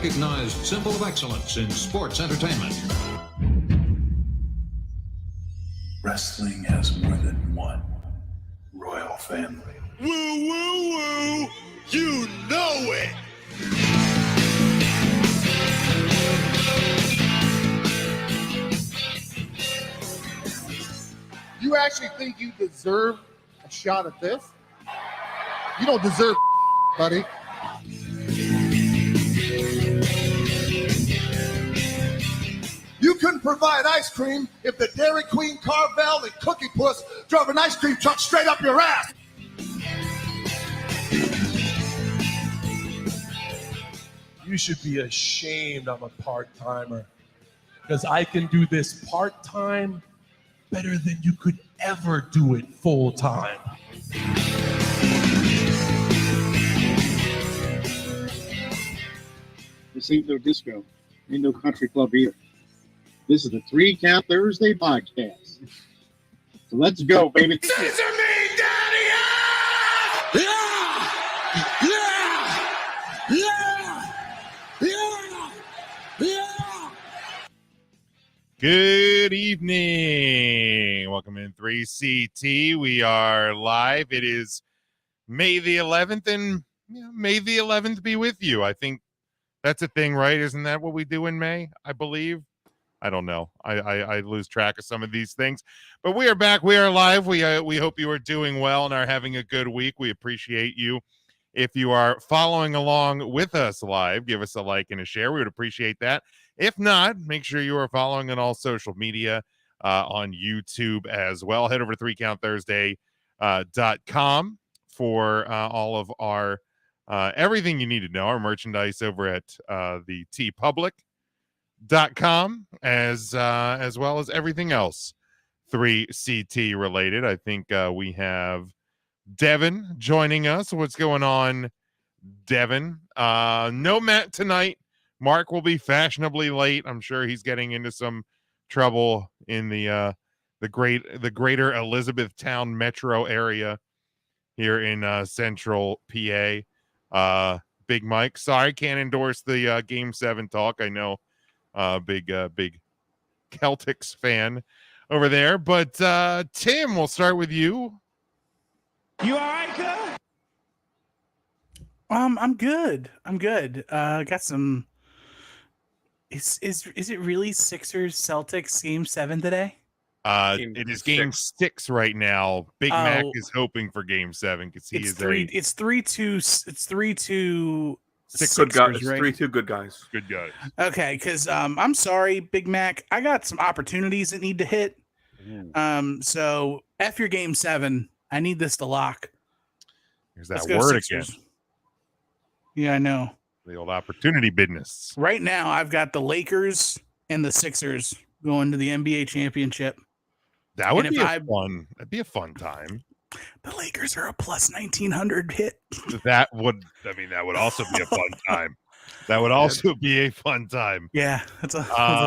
recognized symbol of excellence in sports entertainment. Wrestling has more than one royal family. Woo, woo, woo! You know it! You actually think you deserve a shot at this? You don't deserve, buddy. You couldn't provide ice cream if the Dairy Queen, Carvel, and Cookie Puss drove an ice cream truck straight up your ass. You should be ashamed I'm a part-timer, because I can do this part-time better than you could ever do it full-time. This ain't no disco. Ain't no country club either. This is the 3 Count Thursday podcast. So let's go, baby. Scissor me, daddy! Yeah! Yeah! Yeah! Yeah! Yeah! Good evening. Welcome in 3CT. We are live. It is May the 11th, and May the 11th be with you. I think that's a thing, right? Isn't that what we do in May? I believe. I don't know. I lose track of some of these things. But we are back. We are live. We hope you are doing well and are having a good week. We appreciate you. If you are following along with us live, give us a like and a share. We would appreciate that. If not, make sure you are following on all social media, on YouTube as well. Head over to 3countthursday.com for all of our everything you need to know. Our merchandise over at the tpublic.com as well as everything else 3CT related. I think we have Devin joining us. What's going on, Devin? No Matt tonight. Mark will be fashionably late. I'm sure he's getting into some trouble in the greater Elizabethtown metro area here in central PA. Big Mike, sorry, can't endorse the Game 7 talk. I know big Celtics fan over there, but Tim, we'll start with you. You all right, cuz? I'm good. Got some. Is it really Sixers Celtics Game 7 today? It is Game 6 right now. Big Mac is hoping for Game 7 because he is three. It's 3-2. It's 3-2. Six Sixers, good guys. right? 3-2 good guys. Good guys. Okay, because I'm sorry, Big Mac. I got some opportunities that need to hit. So F your Game 7. I need this to lock. Here's that word Sixers again. Yeah, I know. The old opportunity business. Right now, I've got the Lakers and the Sixers going to the NBA championship. That would be fun. That'd be a fun time. The Lakers are a plus 1900 hit. That would also be a fun time. That would also be a fun time. Yeah, it's a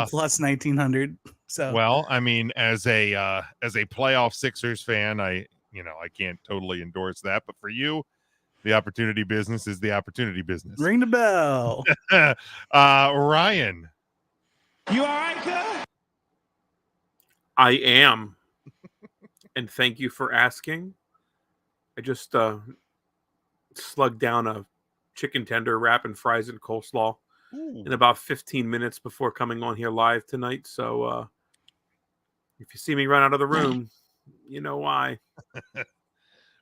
plus 1900. So well, I mean, as a playoff Sixers fan, I can't totally endorse that, but for you, the opportunity business is the opportunity business. Ring the bell. Ryan. You all right, cuz? I am. And thank you for asking. I just slugged down a chicken tender wrap and fries and coleslaw in about 15 minutes before coming on here live tonight. So if you see me run out of the room, you know why.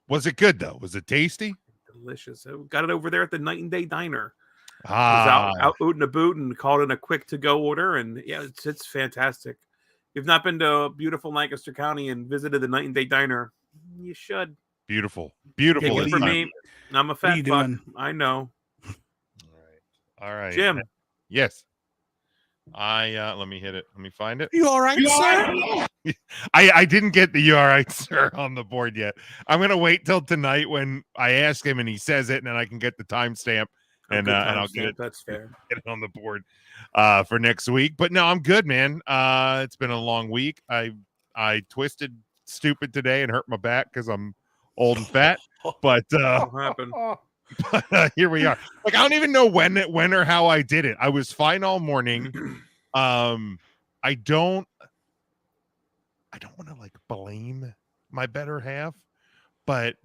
Was it good, though? Was it tasty? Delicious. I got it over there at the Night and Day Diner. I was out ootin' a boot and called in a quick to-go order. And yeah, it's fantastic. If you've not been to beautiful Lancaster County and visited the Night and Day Diner, you should. Beautiful. Take it for me. I'm a fat fuck. I know. All right. Jim. Yes. Let me hit it. Let me find it. You all right, sir? I didn't get the "you all right, sir" on the board yet. I'm gonna wait till tonight when I ask him and he says it, and then I can get the timestamp and I'll get it. That's fair. Get it on the board for next week. But no, I'm good, man. It's been a long week. I twisted stupid today and hurt my back because I'm old and fat. But what happened? But here we are. Like, I don't even know when or how I did it. I was fine all morning. I don't want to like blame my better half, but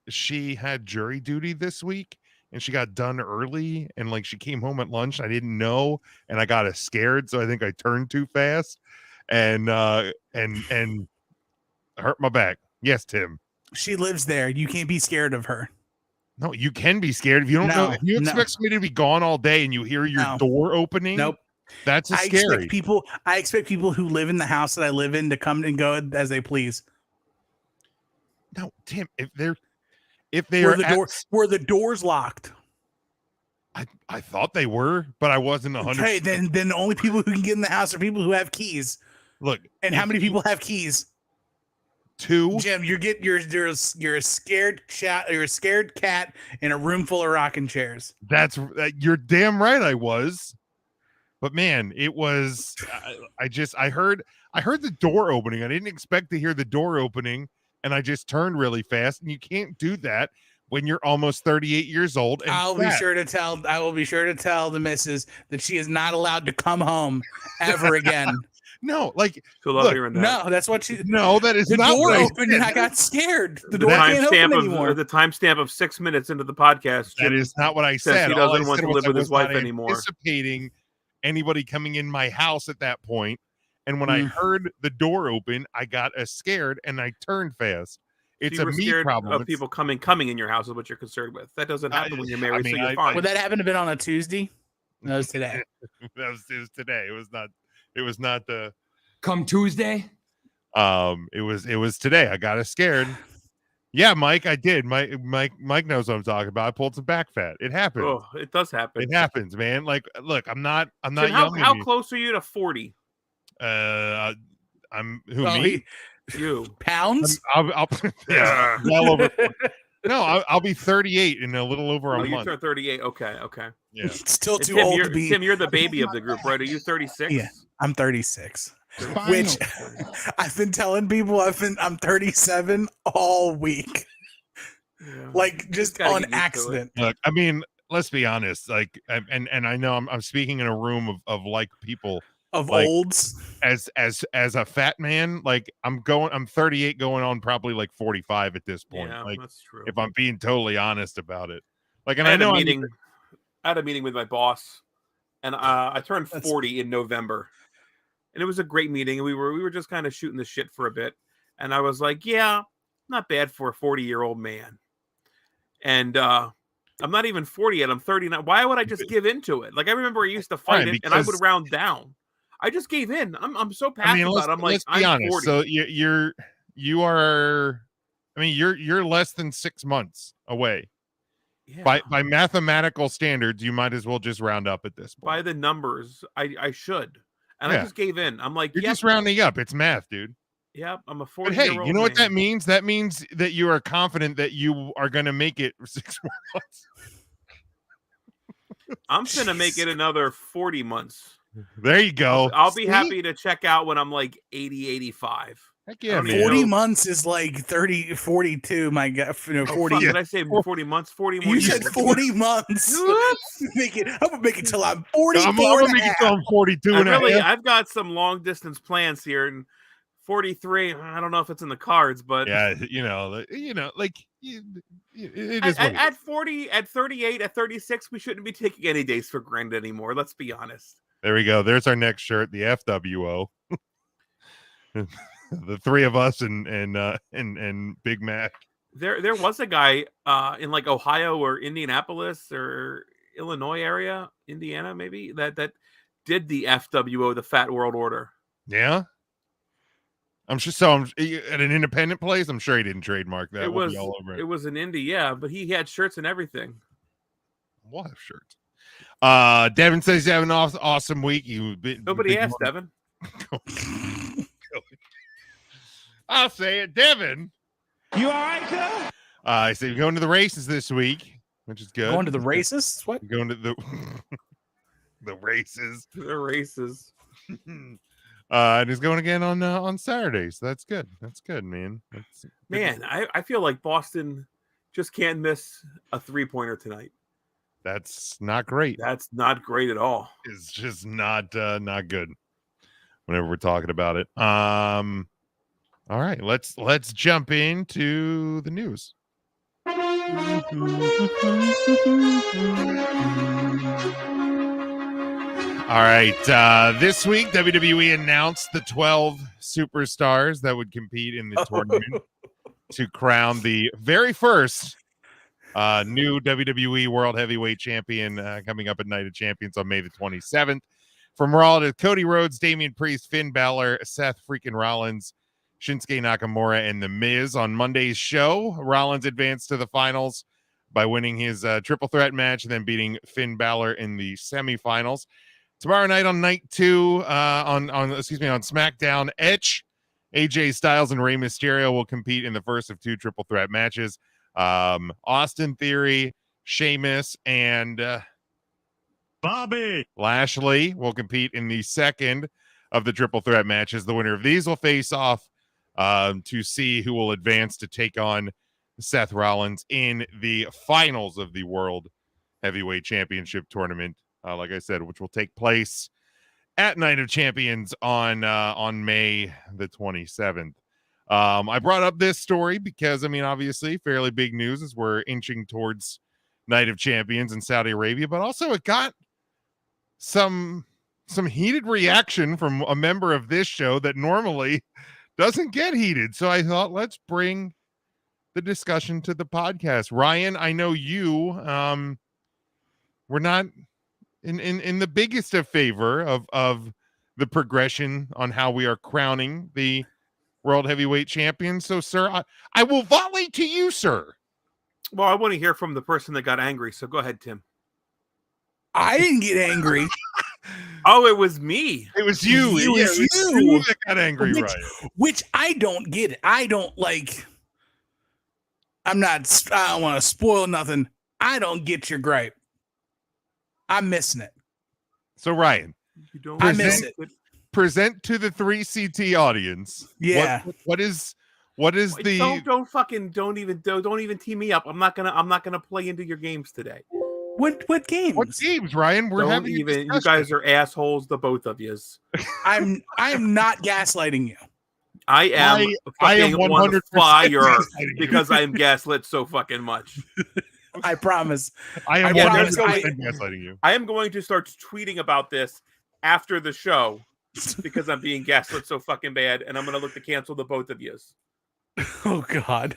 she had jury duty this week and she got done early, and like she came home at lunch. I didn't know, and I got scared, so I think I turned too fast and hurt my back. Yes, Tim. She lives there. You can't be scared of her. No, you can be scared if you don't know. If you expect somebody to be gone all day and you hear your door opening, nope. That's scary. I expect people who live in the house that I live in to come and go as they please. No, Tim, if they're were the doors locked? I thought they were, but I wasn't 100%. Okay, then the only people who can get in the house are people who have keys. Look, and how many people have keys? 2. Jim, you're a scared cat. You're a scared cat in a room full of rocking chairs. You're damn right I was. But man, it was. I heard the door opening. I didn't expect to hear the door opening, and I just turned really fast. And you can't do that when you're almost 38 years old. And I will be sure to tell the missus that she is not allowed to come home ever again. No, like no, that's what she. No, that is not. The door opened and I got scared. The door can't open anymore. The timestamp of 6 minutes into the podcast. That is not what I said. He doesn't want to live with his wife anymore. Anticipating anybody coming in my house at that point, and when I heard the door open, I got scared and I turned fast. It's a me problem. Of people coming in your house is what you're concerned with. That doesn't happen when you're married, so you're fine. Would that happen to been on a Tuesday? No, it was today. It was today. It was not the come Tuesday. It was today. I got scared. Yeah, Mike, I did. Mike knows what I'm talking about. I pulled some back fat. It happens. Oh, it does happen. It happens, man. Like, look, I'm not Tim, young. How close are you to 40? I'm me? You pounds? I'll yeah, well over. No, I'll be 38 in a little over a month. You turn 38. Okay. Yeah, still too old to be. Tim, you're the baby of the group, right? Are you 36? Yeah, I'm 36. Which I've been telling people I'm 37 all week. Yeah. Like just on accident. Look, I mean, let's be honest. Like, and I know I'm speaking in a room of like people of like, olds. As a fat man, like I'm 38 going on probably like 45 at this point. Yeah, like that's true. If I'm being totally honest about it. Like, and I know had a meeting with my boss, and I turned 40 in November. And it was a great meeting, and we were just kind of shooting the shit for a bit. And I was like, yeah, not bad for a 40-year-old man. And I'm not even 40 yet. I'm 39. Why would I just give into it? Like, I remember I used to fight it, and I would round down. I just gave in. I'm so passionate about it. I'm like, let's be honest. 40. So you are. I mean, you're less than 6 months away. Yeah. By mathematical standards, you might as well just round up at this point. By the numbers, I should. And I just gave in. I'm like, you're just rounding up. It's math, dude. Yeah, I'm a 40-year-old. But hey, you know what that means? That means that you are confident that you are going to make it 6 more months. I'm going to make it another 40 months. There you go. I'll be happy to check out when I'm like 80, 85. Heck yeah, 40 months is like 30, 42. My God, 40. Did I say 40 months? 40 more. You said 40 months. I'm gonna make it till I'm 40. I'm gonna make it till I'm 42 and a half. I've got some long distance plans here, and 43. I don't know if it's in the cards, but yeah, like it is. At 40, at 38, at 36, we shouldn't be taking any days for granted anymore. Let's be honest. There we go. There's our next shirt, the FWO. The three of us and Big Mac. There was a guy in like Ohio or Indianapolis or Illinois area, Indiana maybe, that did the FWO, the Fat World Order. Yeah. I'm at an independent place. I'm sure he didn't trademark that. It was all over it was in Indy, yeah, but he had shirts and everything. We'll have shirts. Devin says he's having an awesome week. Nobody asked Devin. I'll say it, Devin. You all right, sir? I say going to the races this week, which is good. Going to the races? What? Going to the the races. The races. And he's going again on Saturday, so that's good. That's good, man. I feel like Boston Just can't miss a 3-pointer tonight. That's not great. That's not great at all. It's just not good whenever we're talking about it. All right, let's jump into the news. All right, this week WWE announced the 12 superstars that would compete in the tournament to crown the very first new WWE World Heavyweight Champion coming up at Night of Champions on May the 27th. From Raw to Cody Rhodes, Damian Priest, Finn Balor, Seth freaking Rollins, Shinsuke Nakamura, and The Miz. On Monday's show, Rollins advanced to the finals by winning his triple threat match and then beating Finn Balor in the semifinals. Tomorrow night on night 2, on SmackDown, Edge, AJ Styles, and Rey Mysterio will compete in the first of 2 triple threat matches. Austin Theory, Sheamus, and Bobby Lashley will compete in the second of the triple threat matches. The winner of these will face off to see who will advance to take on Seth Rollins in the finals of the World Heavyweight Championship tournament. Like I said, which will take place at Night of Champions on May the 27th. I brought up this story because, I mean, obviously, fairly big news as we're inching towards Night of Champions in Saudi Arabia, but also it got some heated reaction from a member of this show that normally doesn't get heated. So I thought, let's bring the discussion to the podcast. Ryan, I know you we're not in the biggest of favor of the progression on how we are crowning the World Heavyweight Champion. So, sir, I will volley to you, sir. Well, I want to hear from the person that got angry. So go ahead, Tim. I didn't get angry. Oh, it was me. It was you. It was you that got angry, which, Ryan. Which I don't get it. I don't like. I don't want to spoil nothing. I don't get your gripe. I'm missing it. So, Ryan, You don't I miss it. present to the 3CT audience. Yeah. What is the Don't even tee me up. I'm not gonna play into your games today. What games? What games, Ryan? We're Don't having even. You guys are assholes, the both of you. I'm not gaslighting you. I am I am fucking on 100% fire gaslighting you. because I am gaslit so fucking much. I promise. I am promise 100% gaslighting you. I am going to start tweeting about this after the show because I'm being gaslit so fucking bad, and I'm going to look to cancel the both of you. Oh God.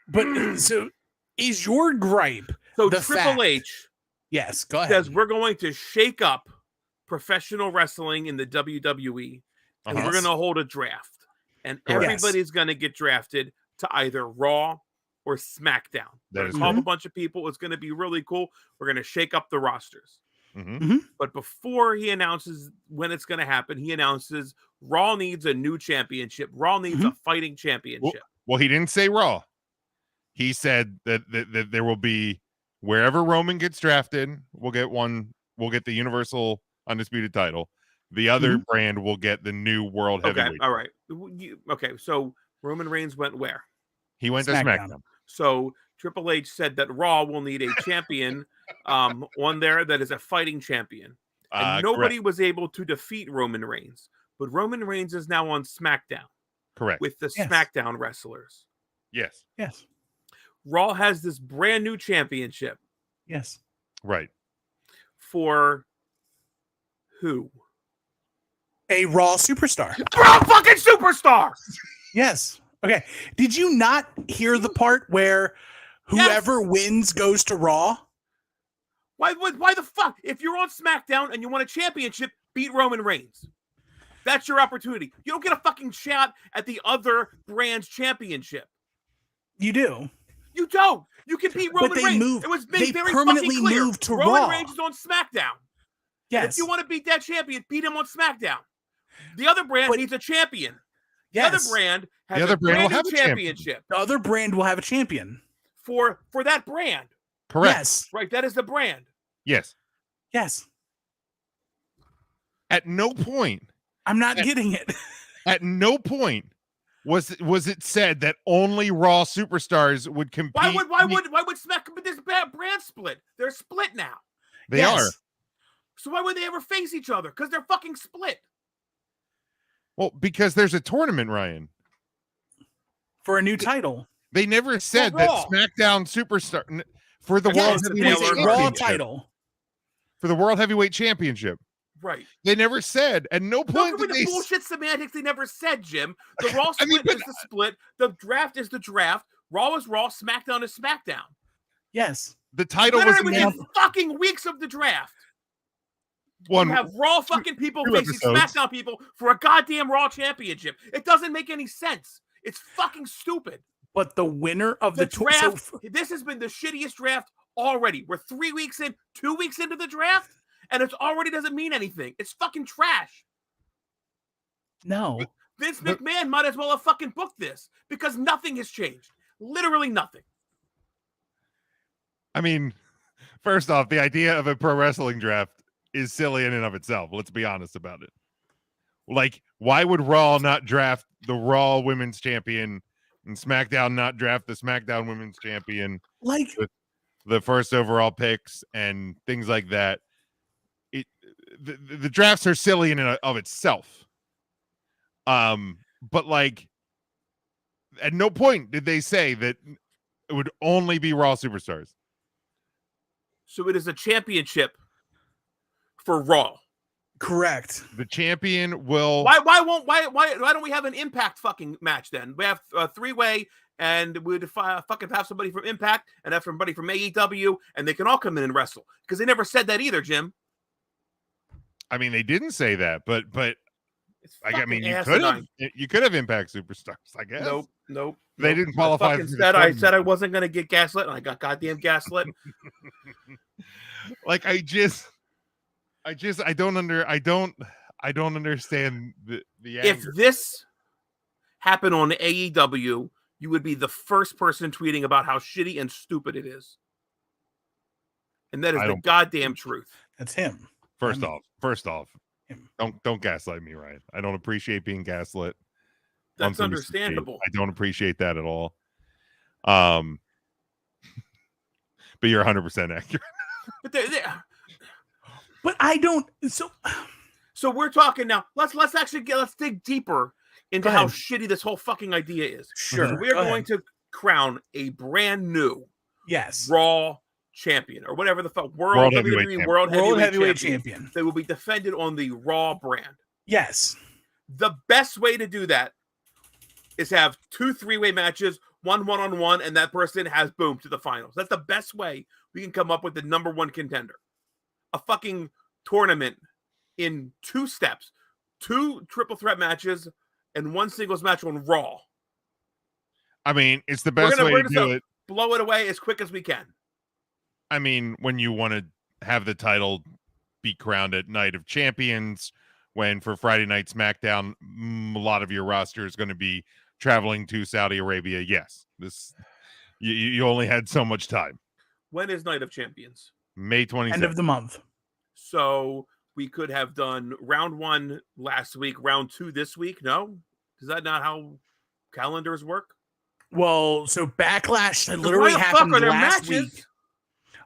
But so is your gripe? So the Triple fact- H Yes, go ahead. says we're going to shake up professional wrestling in the WWE, and we're going to hold a draft, and Correct. everybody's going to get drafted to either Raw or SmackDown. That is Call up a bunch of people. It's going to be really cool. We're going to shake up the rosters. Mm-hmm. But before he announces when it's going to happen, he announces Raw needs a new championship. Raw needs a fighting championship. Well, he didn't say Raw. He said that there will be wherever Roman gets drafted, we'll get the Universal Undisputed title. The other brand will get the new World Heavyweight. Okay, all right. Okay, so Roman Reigns went where? He went to SmackDown. So Triple H said that Raw will need a champion on there that is a fighting champion. And nobody was able to defeat Roman Reigns. But Roman Reigns is now on SmackDown. Correct. With the SmackDown wrestlers. Yes. Yes. Raw has this brand new championship. Yes. Right. For who? A Raw superstar. Raw fucking superstar! Yes. Okay. Did you not hear the part where whoever wins goes to Raw? Why the fuck? If you're on SmackDown and you want a championship, beat Roman Reigns. That's your opportunity. You don't get a fucking shot at the other brand's championship. You do. You don't. You can beat Roman Reigns. It was made very permanently fucking clear. moved to Roman Raw. Reigns is on SmackDown. Yes. If you want to beat that champion, beat him on SmackDown. The other brand needs a champion. Yes. The other brand has The other a brand will brand have new a champion. championship The other brand will have a champion. for that brand. Correct. Yes. Right, that is the brand. Yes. Yes. At no point. I'm not getting it. At no point Was it said that only Raw superstars would compete? Why would Smack? But this brand split. They're split now. They are. So why would they ever face each other? Because they're fucking split. Well, because there's a tournament, Ryan, for a new title. They never said that SmackDown Superstar for the World Heavyweight Raw title for the World Heavyweight Championship. Right. They never said. At no point did they. Bullshit semantics. They never said, Jim. The Raw split is the split. The draft is the draft. Raw is Raw. SmackDown is SmackDown. Yes. The title was within fucking weeks of the draft. You have Raw fucking people facing SmackDown people for a goddamn Raw championship. It doesn't make any sense. It's fucking stupid. But the winner of the draft, this has been the shittiest draft already. We're 3 weeks in, 2 weeks into the draft, and it already doesn't mean anything. It's fucking trash. No. Vince McMahon might as well have fucking booked this because nothing has changed. Literally nothing. I mean, first off, the idea of a pro wrestling draft is silly in and of itself. Let's be honest about it. Like, why would Raw not draft the Raw Women's Champion and SmackDown not draft the SmackDown Women's Champion? Like with the first overall picks and things like that. The drafts are silly in and of itself. But like, at no point did they say that it would only be Raw superstars. So it is a championship for Raw. Correct. The champion will. Why don't we have an Impact fucking match then? We have a 3-way, and we'd fucking have somebody from Impact and have somebody from AEW, and they can all come in and wrestle because they never said that either, Jim. I mean, they didn't say that, but I mean, you could have Impact superstars, I guess. Nope. They didn't qualify. I said I wasn't going to get gaslit, and I got goddamn gaslit. Like I don't understand the anger. If this happened on AEW, you would be the first person tweeting about how shitty and stupid it is. And that is the goddamn truth. That's him. First off, don't gaslight me, Ryan. I don't appreciate being gaslit. That's understandable. I don't appreciate that at all. But you're 100% accurate. But I don't. So we're talking now. Let's dig deeper into how shitty this whole fucking idea is. Sure. So we're going to crown a brand new Raw champion or whatever the fuck World Heavyweight Champion that will be defended on the Raw brand. Yes. The best way to do that is have 2 3-way matches, 1 1-on-1, and that person has boom to the finals. That's the best way we can come up with the number 1 contender. A fucking tournament in 2 steps, 2 triple threat matches, and 1 singles match on Raw. I mean, it's the best way to do it. Blow it away as quick as we can. I mean, when you want to have the title be crowned at Night of Champions, when for Friday Night SmackDown, a lot of your roster is going to be traveling to Saudi Arabia. Yes, you only had so much time. When is Night of Champions? May 27th. End of the month. So we could have done round 1 last week, round 2 this week. No? Is that not how calendars work? Well, so Backlash literally happened last week.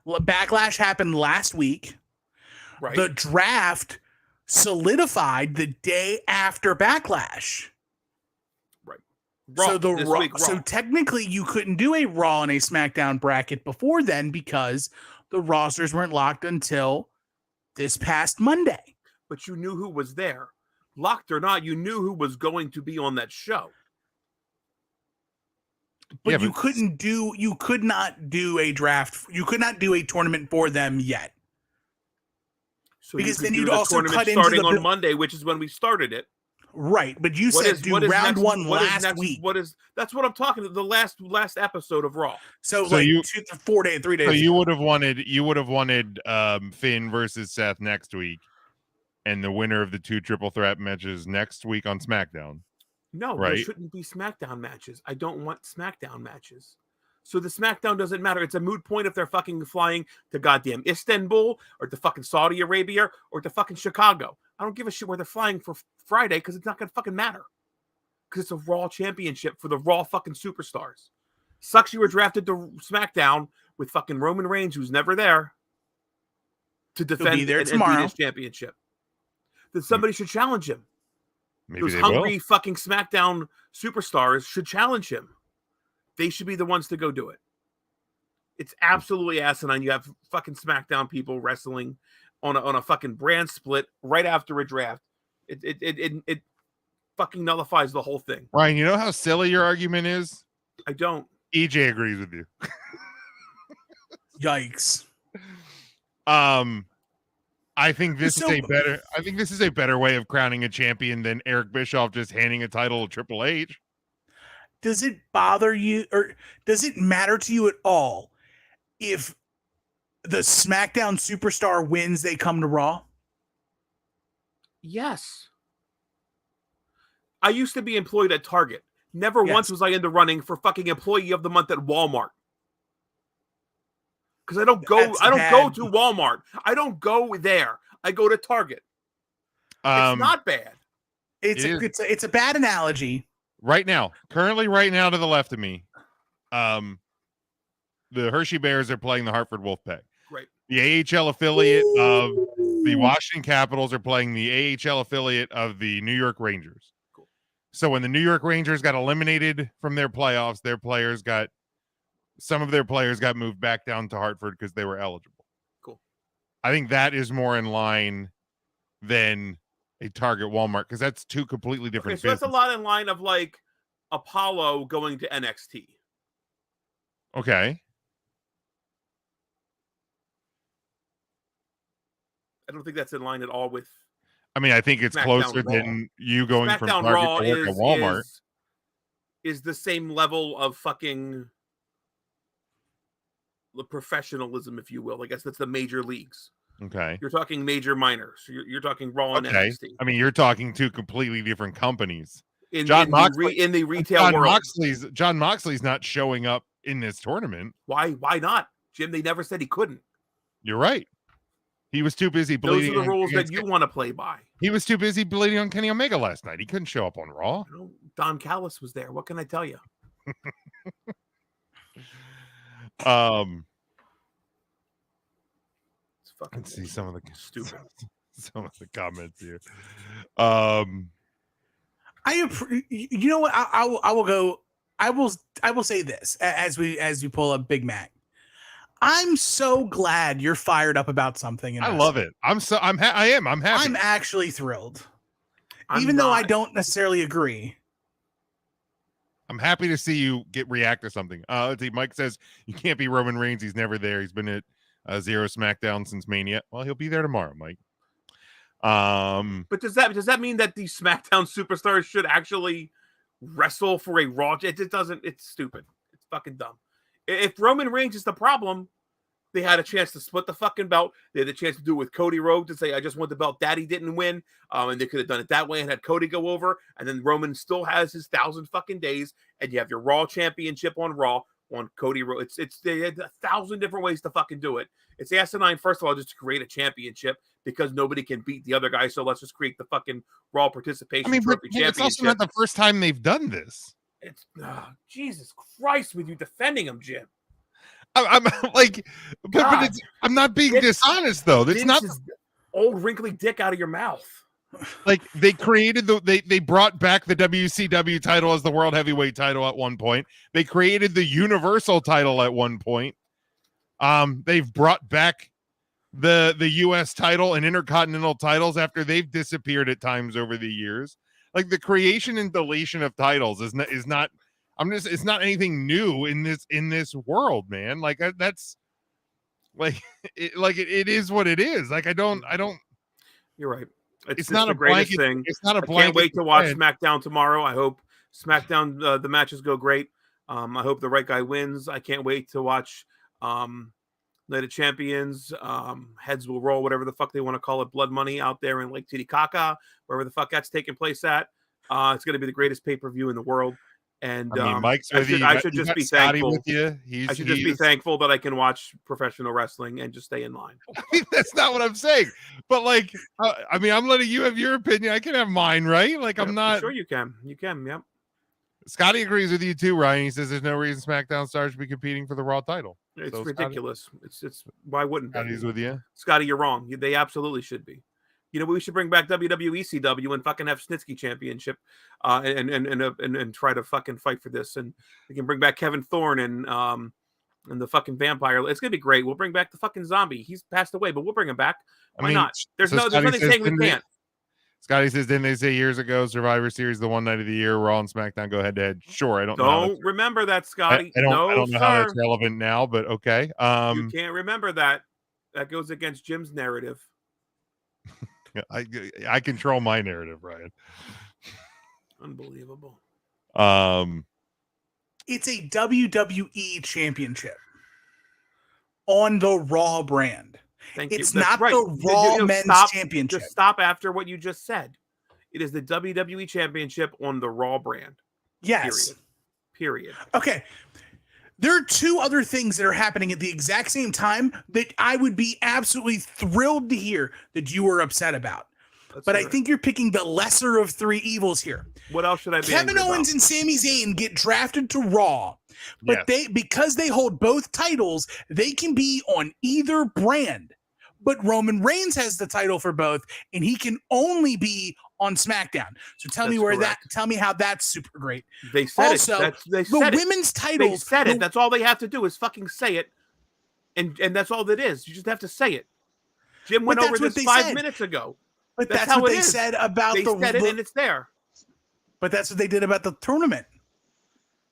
Backlash happened last week. Right. The draft solidified the day after Backlash. Right. So technically you couldn't do a Raw and a SmackDown bracket before then because the rosters weren't locked until this past Monday. But you knew who was there. Locked or not, you knew who was going to be on that show. But you could not do a draft. You could not do a tournament for them yet. So because you then you'd also cut into starting on Monday, which is when we started it. Right, but you said do round 1 last week. That's what I'm talking about. The last episode of Raw. So like 3 days. So you would have wanted Finn versus Seth next week, and the winner of the 2 triple threat matches next week on SmackDown. No, there shouldn't be SmackDown matches. I don't want SmackDown matches. So the SmackDown doesn't matter. It's a moot point if they're fucking flying to goddamn Istanbul or to fucking Saudi Arabia or to fucking Chicago. I don't give a shit where they're flying for Friday because it's not going to fucking matter. because it's a Raw championship for the Raw fucking superstars. Sucks you were drafted to SmackDown with fucking Roman Reigns, who's never there, to defend and beat his championship. Then somebody should challenge him. Maybe Those they hungry will. fucking SmackDown superstars should challenge him. They should be the ones to go do it. It's absolutely asinine. You have fucking SmackDown people wrestling on a fucking brand split right after a draft. It fucking nullifies the whole thing. Ryan, you know how silly your argument is? I don't. EJ agrees with you. Yikes. I think this is a better way of crowning a champion than Eric Bischoff just handing a title to Triple H. Does it bother you, or does it matter to you at all if the SmackDown superstar wins, they come to Raw? Yes. I used to be employed at Target. Never once was I in the running for fucking employee of the month at Walmart. Because I don't go to Walmart. I don't go there. I go to Target. It's not bad. It's a bad analogy. Currently right now to the left of me, the Hershey Bears are playing the Hartford Wolfpack. Great. The AHL affiliate of the Washington Capitals are playing the AHL affiliate of the New York Rangers. Cool. So when the New York Rangers got eliminated from their playoffs, some of their players got moved back down to Hartford because they were eligible. Cool. I think that is more in line than a Target Walmart, because that's two completely different so that's a lot in line of like Apollo going to NXT. Okay. I don't think that's in line at all with. I mean, I think it's SmackDown closer Raw. than you going SmackDown from Target Raw to work at Walmart. Is the same level of fucking the professionalism, if you will. I guess that's the major leagues. Okay. You're talking major minors. You're talking Raw and NXT. I mean, you're talking two completely different companies. In the retail world. John Moxley's not showing up in this tournament. Why not, Jim? They never said he couldn't. You're right. He was too busy bleeding. Those are the rules that you want to play by. He was too busy bleeding on Kenny Omega last night. He couldn't show up on Raw. Don Callis was there. What can I tell you? Let's see some of the stupid some of the comments here. You know what? I will go. I will say this as we pull up Big Mac. I'm so glad you're fired up about something. I love it. I'm happy. I'm actually thrilled, even though I don't necessarily agree. I'm happy to see you react to something. Let's see. Mike says you can't be Roman Reigns. He's never there. He's been at Zero SmackDown since Mania. Well, he'll be there tomorrow, Mike. But does that mean that these SmackDown superstars should actually wrestle for a Raw? It doesn't. It's stupid. It's fucking dumb. If Roman Reigns is the problem, they had a chance to split the fucking belt. They had a chance to do it with Cody Rhodes and say, I just want the belt Daddy didn't win. And they could have done it that way and had Cody go over. And then Roman still has his 1,000 fucking days. And you have your Raw championship on Raw on Cody Rhodes. They had 1,000 different ways to fucking do it. It's asinine, first of all, just to create a championship because nobody can beat the other guy. So let's just create the fucking Raw participation trophy championship. It's also not the first time they've done this. It's Jesus Christ with you defending him, Jim. I'm like, but I'm not being dishonest though. It's not old wrinkly dick out of your mouth. Like they created they brought back the WCW title as the world heavyweight title at one point. They created the Universal title at one point. They've brought back the US title and Intercontinental titles after they've disappeared at times over the years. Like the creation and deletion of titles is not it's not anything new in this world, man. Like that's like it is what it is. Like I don't You're right. It's not the greatest thing. It's not a I can't wait to watch SmackDown tomorrow. I hope SmackDown the matches go great. I hope the right guy wins. I can't wait to watch Night of Champions, Heads Will Roll, whatever the fuck they want to call it, Blood Money out there in Lake Titicaca, wherever the fuck that's taking place at. It's going to be the greatest pay-per-view in the world. And I mean, Mike's with you. I should just be thankful. With you. I should just be thankful that I can watch professional wrestling and just stay in line. I mean, that's not what I'm saying. But I mean, I'm letting you have your opinion. I can have mine, right? Like I'm not. Sure, you can. You can. Yep. Scotty agrees with you too, Ryan. He says there's no reason SmackDown stars should be competing for the Raw title. It's So, ridiculous. It's why wouldn't they? Scotty's with you. Scotty, you're wrong. They absolutely should be. You know, we should bring back WWE CW and fucking have Snitsky Championship, and try to fucking fight for this. And we can bring back Kevin Thorne and the fucking vampire. It's gonna be great. We'll bring back the fucking zombie. He's passed away, but we'll bring him back. Why not? There's nothing saying we can't. Scotty says, didn't they say years ago Survivor Series the one night of the year, Raw and SmackDown go head to head? Sure, I don't know. Don't remember that, Scotty. I don't know how that's relevant now, but okay. You can't remember that. That goes against Jim's narrative. I control my narrative, Ryan. Unbelievable. It's a WWE championship on the Raw brand. Thank you. It's That's not right. the Raw Men's Championship. Just stop after what you just said. It is the WWE Championship on the Raw brand. Yes. Period. Okay. There are two other things that are happening at the exact same time that I would be absolutely thrilled to hear that you were upset about. But I think you're picking the lesser of three evils here. What else should I be Kevin Owens and Sami Zayn get drafted to Raw, but because they hold both titles, they can be on either brand. But Roman Reigns has the title for both, and he can only be on SmackDown. So tell me how that's super great. They said also, it. the women's titles. They said it. That's all they have to do is fucking say it, and that's all it is. You just have to say it. Jim went over this 5 minutes ago. But that's what they said about they said it, and it's there. But that's what they did about the tournament.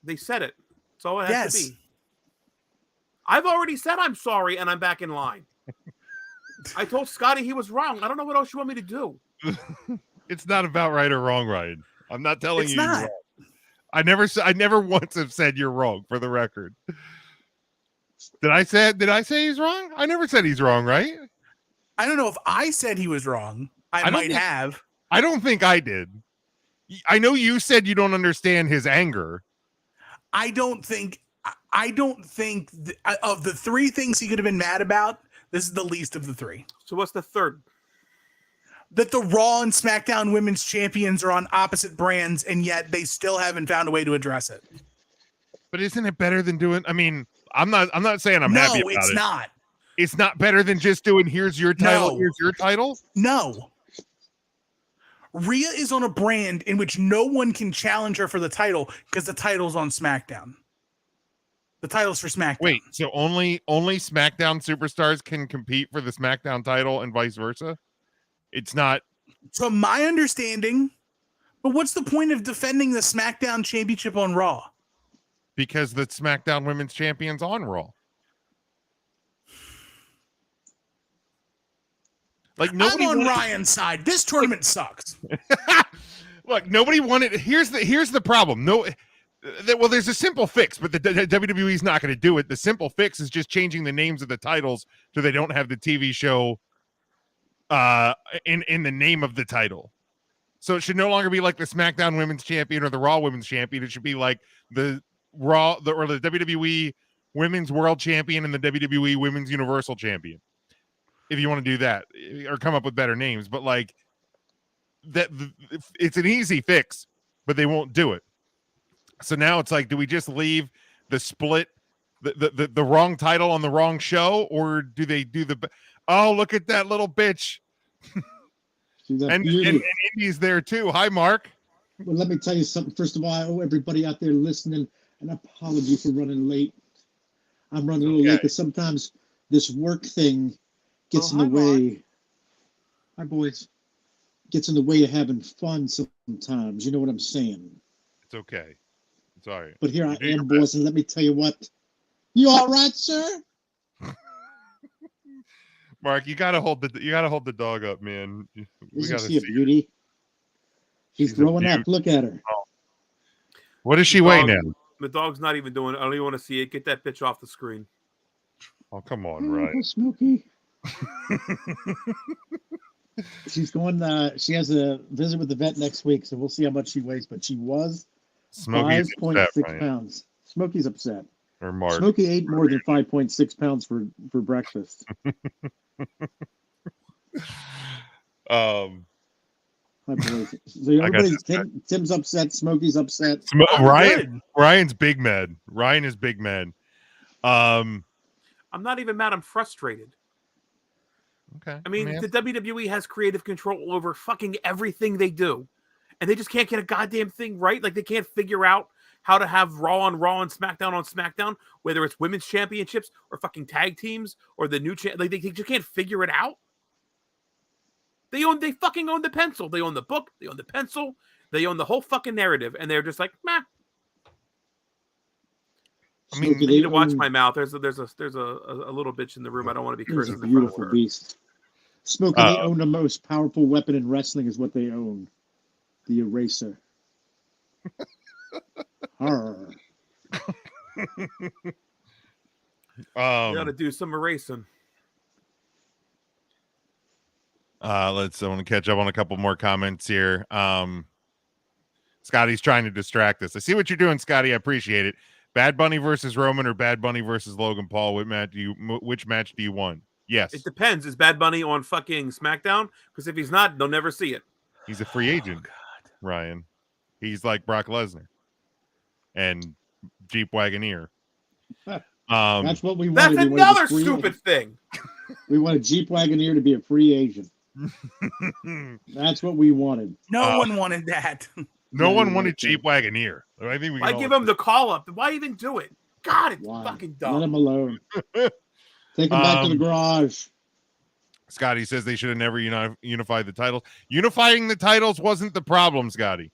They said it. That's all it has to be. I've already said I'm sorry, and I'm back in line. I told Scotty he was wrong. I don't know what else you want me to do. It's not about right or wrong, Ryan. I'm not telling you. Not. I never once have said you're wrong, for the record. Did I say he's wrong? I never said he's wrong, right? I don't know if I said he was wrong. I might have. I don't think I did. I know you said you don't understand his anger. I don't think of the three things he could have been mad about, this is the least of the three. So what's the third? That the Raw and SmackDown women's champions are on opposite brands, and yet they still haven't found a way to address it. But isn't it better than doing? I mean, I'm not saying I'm happy about it. No, it's not. It's not better than just doing here's your title, here's your title? No. Rhea is on a brand in which no one can challenge her for the title because the title's on SmackDown. The title's for SmackDown. Wait, so only SmackDown superstars can compete for the SmackDown title and vice versa? It's not. To my understanding, but what's the point of defending the SmackDown championship on Raw? Because the SmackDown women's champion's on Raw. Like I'm on Ryan's side. This tournament sucks. Look, nobody wanted. Here's the problem. Well, there's a simple fix, but the WWE's not going to do it. The simple fix is just changing the names of the titles so they don't have the TV show in the name of the title. So it should no longer be like the SmackDown Women's Champion or the Raw Women's Champion. It should be like the WWE Women's World Champion and the WWE Women's Universal Champion. If you want to do that or come up with better names, but like that, it's an easy fix, but they won't do it. So now it's like, do we just leave the split, the wrong title on the wrong show, or do they do oh, look at that little bitch. and Indy's there too. Hi, Mark. Well, let me tell you something. First of all, I owe everybody out there listening an apology for running late. I'm running a little late because sometimes this work thing gets in the way. Hi, boys. Gets in the way of having fun sometimes. You know what I'm saying? It's okay. It's all right. But here I am, boys, and let me tell you what. You all right, sir? Mark, you gotta hold the dog up, man. Isn't she a beauty? She's growing up. Look at her. Oh. What does she weigh now? The dog's not even doing it. I don't even want to see it. Get that bitch off the screen. Oh, come on, Ryan. Smokey. She's going. She has a visit with the vet next week, so we'll see how much she weighs. But she was 5.6 pounds. Smokey's upset. Or Mark. Smokey ate more than 5.6 pounds for breakfast. My boy. So everybody's Tim's upset. Smokey's upset. Ryan's big mad. Ryan is big mad. I'm not even mad. I'm frustrated. Okay. I mean, the WWE has creative control over fucking everything they do, and they just can't get a goddamn thing right. Like they can't figure out how to have Raw on Raw and SmackDown on SmackDown, whether it's women's championships or fucking tag teams or the new like they just can't figure it out. They fucking own the pencil. They own the book. They own the pencil. They own the whole fucking narrative, and they're just like, meh. I mean, I need to watch my mouth. There's a little bitch in the room. I don't want to be cursing. He's a beautiful beast. Smokey, they own the most powerful weapon in wrestling is what they own. The eraser. You got to do some erasing. I want to catch up on a couple more comments here. Scotty's trying to distract us. I see what you're doing, Scotty. I appreciate it. Bad Bunny versus Roman or Bad Bunny versus Logan Paul? Which match do you want? Yes. It depends. Is Bad Bunny on fucking SmackDown? Because if he's not, they'll never see it. He's a free agent, Ryan. He's like Brock Lesnar and Jeep Wagoneer. That's what we wanted. That's another stupid thing. We wanted Jeep Wagoneer to be a free agent. That's what we wanted. No one wanted that. No one wanted Jeep Wagoneer. I think I give him the call up. Why even do it? God, it's fucking dumb. Let him alone. Take him back to the garage. Scotty says they should have never unified the titles. Unifying the titles wasn't the problem, Scotty.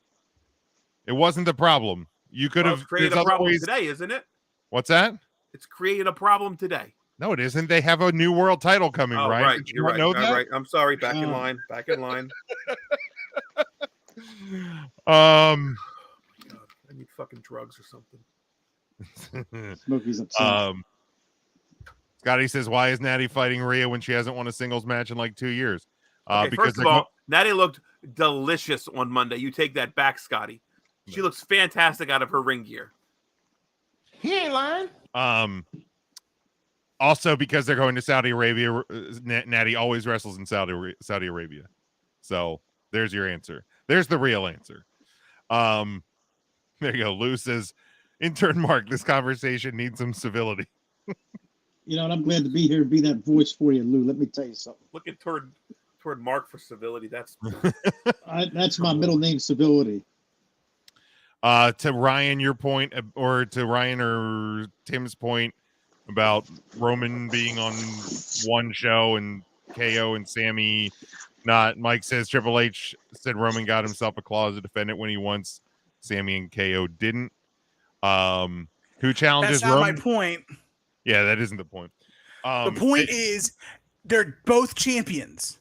It wasn't the problem. You could have created a problem today, isn't it? What's that? It's created a problem today. No, it isn't. They have a new world title coming, right? Right. You're right. Know that? Right. I'm sorry. Back in line. Back in line. God, I need fucking drugs or something. Smokey's upset. Scotty says, why is Natty fighting Rhea when she hasn't won a singles match in like 2 years? Okay, because first of all, Natty looked delicious on Monday. You take that back, Scotty. She looks fantastic out of her ring gear. He ain't lying. Also, because they're going to Saudi Arabia, Natty always wrestles in Saudi Arabia. So there's your answer. There's the real answer. There you go. Lou says, intern Mark, this conversation needs some civility. You know, and I'm glad to be here and be that voice for you, Lou. Let me tell you something. Looking toward Mark for civility. That's my middle name, Civility. To Ryan, your point, or to Ryan or Tim's point about Roman being on one show and KO and Sammy not. Mike says Triple H said Roman got himself a clause to defend it when he wants Sammy and KO didn't. Who challenges That's not Roman? my point. Yeah, that isn't the point. The point is they're both champions.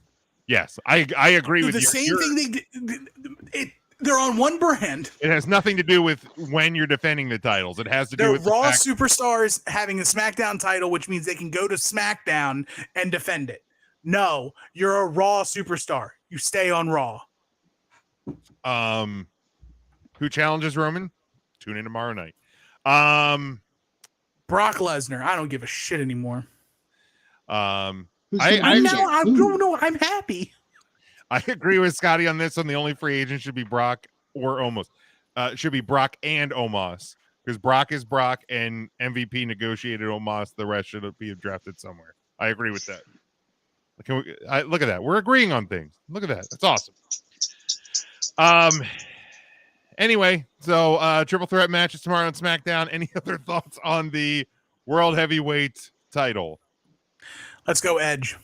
Yes, I agree with you. The same thing they're on one brand. It has nothing to do with when you're defending the titles. It has to do with Raw superstars having the SmackDown title, which means they can go to SmackDown and defend it. No, you're a Raw superstar. You stay on Raw. Who challenges Roman? Tune in tomorrow night. Brock Lesnar. I don't give a shit anymore. I'm happy. I agree with Scotty on this one. The only free agent should be Brock or Omos. Should be Brock and Omos, because Brock is Brock and MVP negotiated Omos. The rest should be drafted somewhere. I agree with that. Look at that. We're agreeing on things. Look at that. That's awesome. Anyway, so triple threat matches tomorrow on SmackDown. Any other thoughts on the World Heavyweight title? Let's go Edge.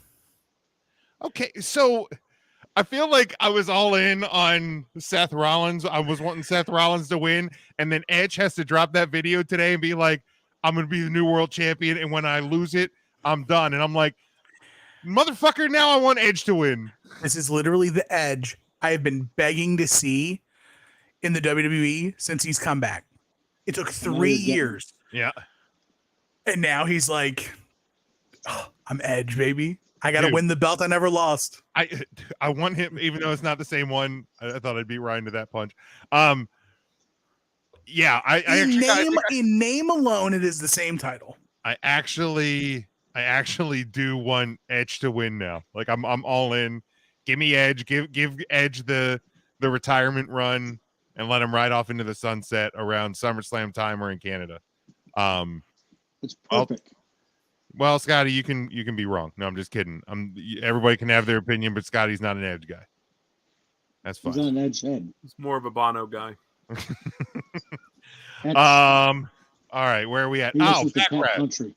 Okay, so I feel like I was all in on Seth Rollins. I was wanting Seth Rollins to win, and then Edge has to drop that video today and be like, I'm going to be the new world champion, and when I lose it, I'm done. And I'm like, motherfucker, now I want Edge to win. This is literally the Edge I have been begging to see in the WWE since he's come back. It took 3 years. Yeah. And now he's like, oh, I'm Edge, baby. I got to win the belt I never lost. I want him, even though it's not the same one. I thought I'd beat Ryan to that punch. Yeah, in name alone, it is the same title. I actually do want Edge to win now. Like I'm all in. Give me Edge. Give Edge the the retirement run and let him ride off into the sunset around SummerSlam timer in Canada. It's perfect. Well, Scotty, you can be wrong. No, I'm just kidding. Everybody can have their opinion, but Scotty's not an Edge guy. That's fine. He's on an Edge head. He's more of a Bono guy. All right, where are we at? Backlash.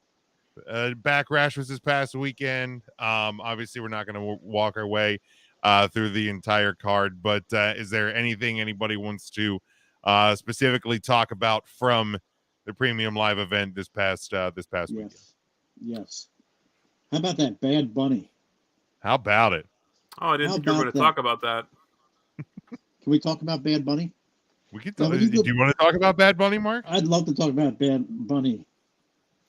Backlash was this past weekend. Obviously, we're not going to walk our way through the entire card, but is there anything anybody wants to specifically talk about from the premium live event this past weekend? Yes. How about that Bad Bunny? How about it? Oh, I didn't think you were going to talk about that. Can we talk about Bad Bunny? We can talk. Do you want to talk about Bad Bunny, Mark? I'd love to talk about Bad Bunny.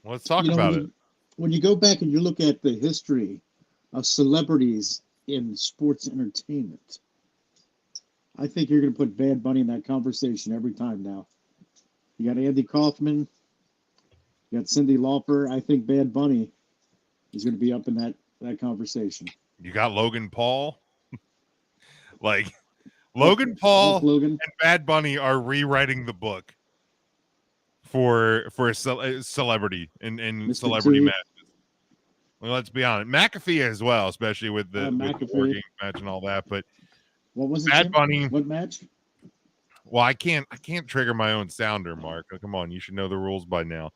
Well, let's talk about it. When you go back and you look at the history of celebrities in sports entertainment, I think you're going to put Bad Bunny in that conversation every time now. You got Andy Kaufman. You got Cyndi Lauper. I think Bad Bunny is going to be up in that conversation. You got Logan Paul. Like, Logan Paul and Bad Bunny are rewriting the book for a celebrity in celebrity matches. Well, let's be honest. McAfee as well, especially with the working match and all that. But what was it? Bad Bunny? What match? Well, I can't trigger my own sounder, Mark. Come on, you should know the rules by now.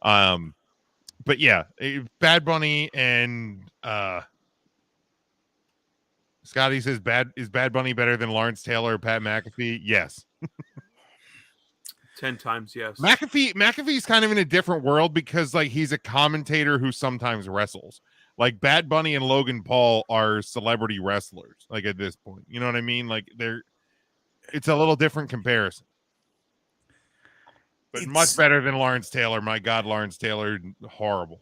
But yeah, Bad Bunny and Scotty says is Bad Bunny better than Lawrence Taylor or Pat McAfee? Yes. 10 times yes. McAfee's kind of in a different world because like he's a commentator who sometimes wrestles. Like Bad Bunny and Logan Paul are celebrity wrestlers, like at this point. You know what I mean? Like it's a little different comparison. But much better than Lawrence Taylor. My God, Lawrence Taylor, horrible.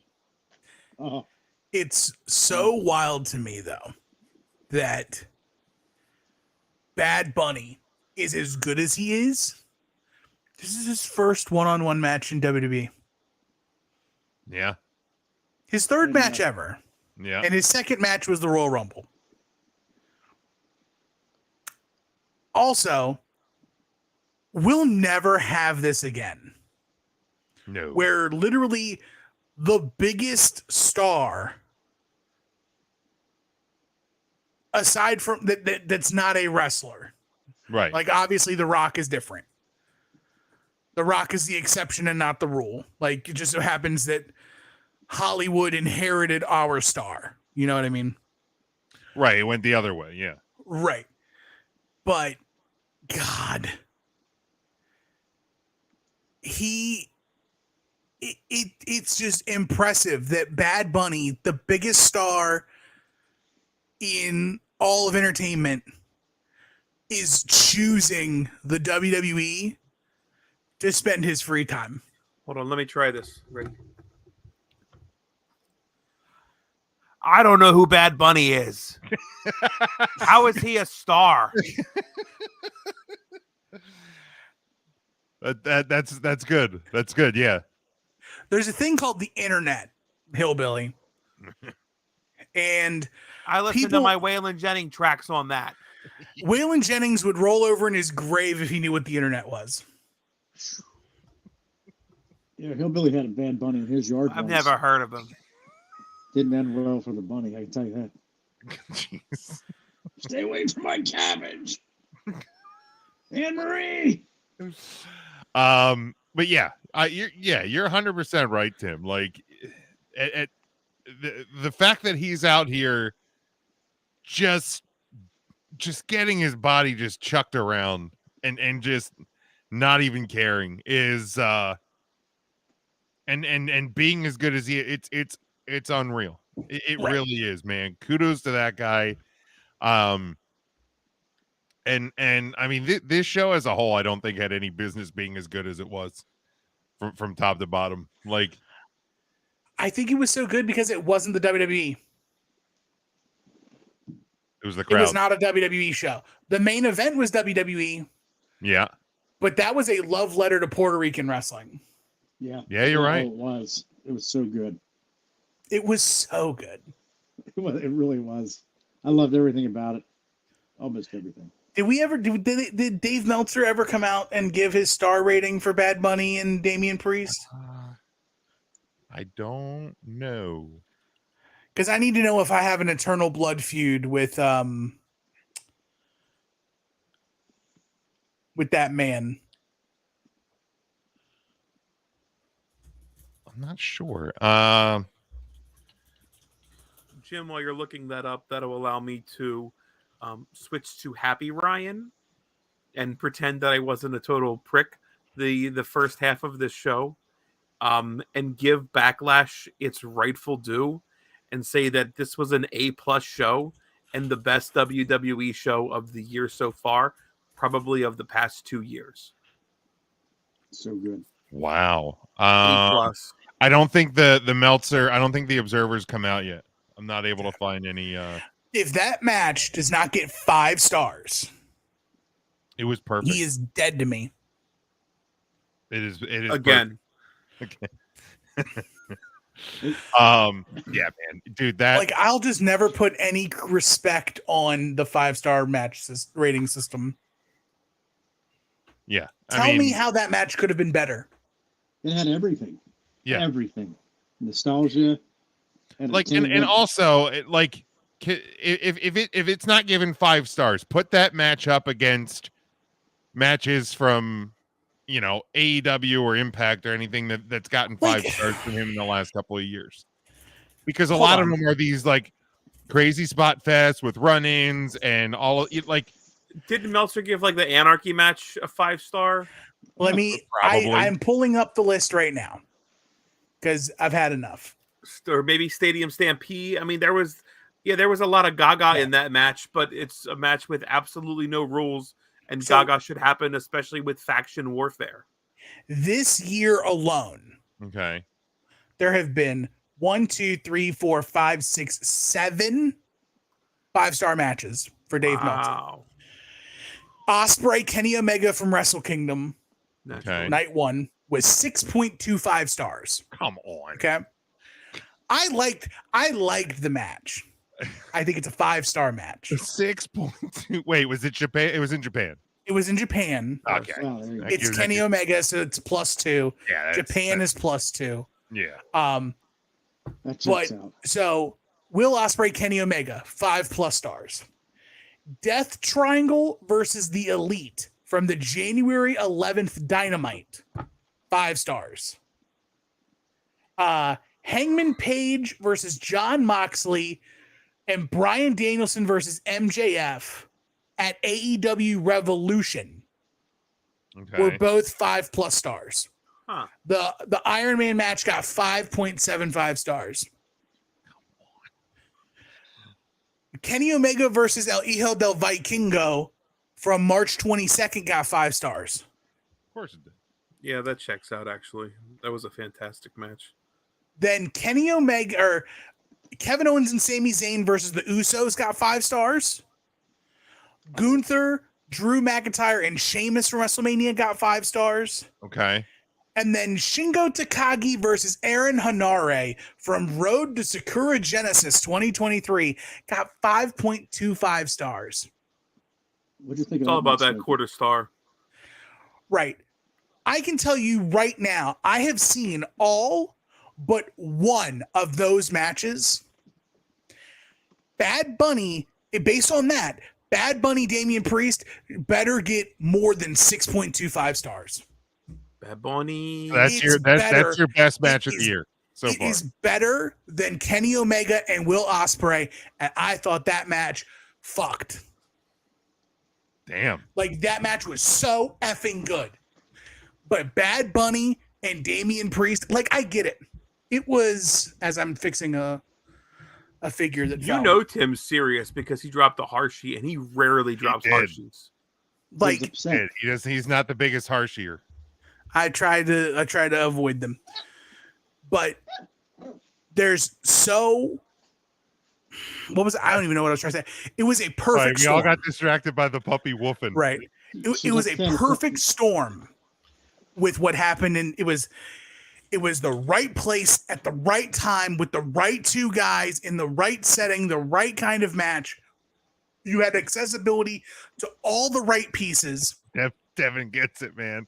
It's so wild to me, though, that Bad Bunny is as good as he is. This is his first one-on-one match in WWE. Yeah. His third match ever. Yeah. And his second match was the Royal Rumble. Also, we'll never have this again. No. Where literally the biggest star, aside from that's not a wrestler. Right. Like, obviously, The Rock is different. The Rock is the exception and not the rule. Like, it just so happens that Hollywood inherited our star. You know what I mean? Right. It went the other way. Yeah. Right. But, God, it's just impressive that Bad Bunny, the biggest star in all of entertainment, is choosing the WWE to spend his free time. Hold on, let me try this. Ready? I don't know who Bad Bunny is. How is he a star? That's good. That's good. Yeah. There's a thing called the internet, hillbilly. And I listened to my Waylon Jennings tracks on that. Waylon Jennings would roll over in his grave if he knew what the internet was. Yeah, Hillbilly had a Bad Bunny in his yard. I've never heard of him. Didn't end well for the bunny, I can tell you that. Jeez. Stay away from my cabbage. Anne Marie. But yeah, you're 100% right, Tim. Like, the fact that he's out here just getting his body just chucked around and just not even caring is and being as good as he it's unreal. It right. Really is, man. Kudos to that guy. And I mean, this show as a whole, I don't think had any business being as good as it was from top to bottom. Like, I think it was so good because it wasn't the WWE. It was the crowd. It was not a WWE show. The main event was WWE. Yeah. But that was a love letter to Puerto Rican wrestling. Yeah. Yeah, you're right. It was. It was so good. It was so good. It really was. I loved everything about it. Almost everything. Did Dave Meltzer ever come out and give his star rating for Bad Bunny and Damian Priest? I don't know. Because I need to know if I have an eternal blood feud with that man. I'm not sure. Jim, while you're looking that up, that'll allow me to switch to Happy Ryan and pretend that I wasn't a total prick the first half of this show, and give Backlash its rightful due and say that this was an A+ show and the best WWE show of the year so far, probably of the past 2 years. So good. Wow. A+. I don't think the Meltzer, I don't think the Observer's come out yet. I'm not able to find any. If that match does not get 5 stars, it was perfect. He is dead to me. It is again. Okay. Yeah, man, dude, that like I'll just never put any respect on the 5-star match rating system. Yeah, Tell me how that match could have been better. It had everything. Yeah, everything. Nostalgia. Like and also like if it's not given 5 stars, put that match up against matches from AEW or Impact or anything that's gotten 5 stars from him in the last couple of years, because a lot of them are these like crazy spot fests with run-ins and all of it. Like, did Meltzer give like the Anarchy match a 5-star? I'm pulling up the list right now because I've had enough. Or maybe Stadium Stampede. I mean, there was a lot of Gaga in that match, but it's a match with absolutely no rules, and Gaga should happen, especially with faction warfare. This year alone, okay, there have been 1, 2, 3, 4, 5, 6, 7 5-star matches for Dave Meltzer. Ospreay, Kenny Omega from Wrestle Kingdom, night 1 was 6.25 stars. Come on, okay. I liked the match. I think it's a 5-star match. 6.2. Wait, was it Japan? It was in Japan. It was in Japan. Okay. It's Kenny Omega, so it's +2. Yeah. Japan is +2. Yeah. So Will Ospreay, Kenny Omega, 5+ stars. Death Triangle versus the Elite from the January 11th Dynamite, 5 stars. Hangman Page versus John Moxley and Bryan Danielson versus MJF at AEW Revolution were both 5+ stars. Huh. The Iron Man match got 5.75 stars. Kenny Omega versus El Hijo del Vikingo from March 22nd got 5 stars. Of course it did. Yeah, that checks out, actually. That was a fantastic match. Then Kenny Omega or Kevin Owens and Sami Zayn versus the Usos got 5 stars. Gunther, Drew McIntyre, and Sheamus from WrestleMania got 5 stars. Okay. And then Shingo Takagi versus Aaron Hanare from Road to Sakura Genesis 2023 got 5.25 stars. What do you think? It's all about that quarter star. Right. I can tell you right now, I have seen all but one of those matches. Bad Bunny, based on that, Bad Bunny, Damian Priest better get more than 6.25 stars. Bad Bunny. That's your best match of the year so far. It is better than Kenny Omega and Will Ospreay, and I thought that match fucked. Damn. Like, that match was so effing good. But Bad Bunny and Damian Priest, like, I get it. It was, as I'm fixing a figure that Tim's serious because he dropped the Harshie, and he rarely drops Harshies. Like, he's not the biggest Harshier. I try to avoid them, but there's what was I don't even know what I was trying to say. It was a perfect. We all got distracted by the puppy woofing. Right. It was a perfect storm with what happened, and it was the right place at the right time with the right 2 guys in the right setting, the right kind of match. You had accessibility to all the right pieces. Devin gets it, man.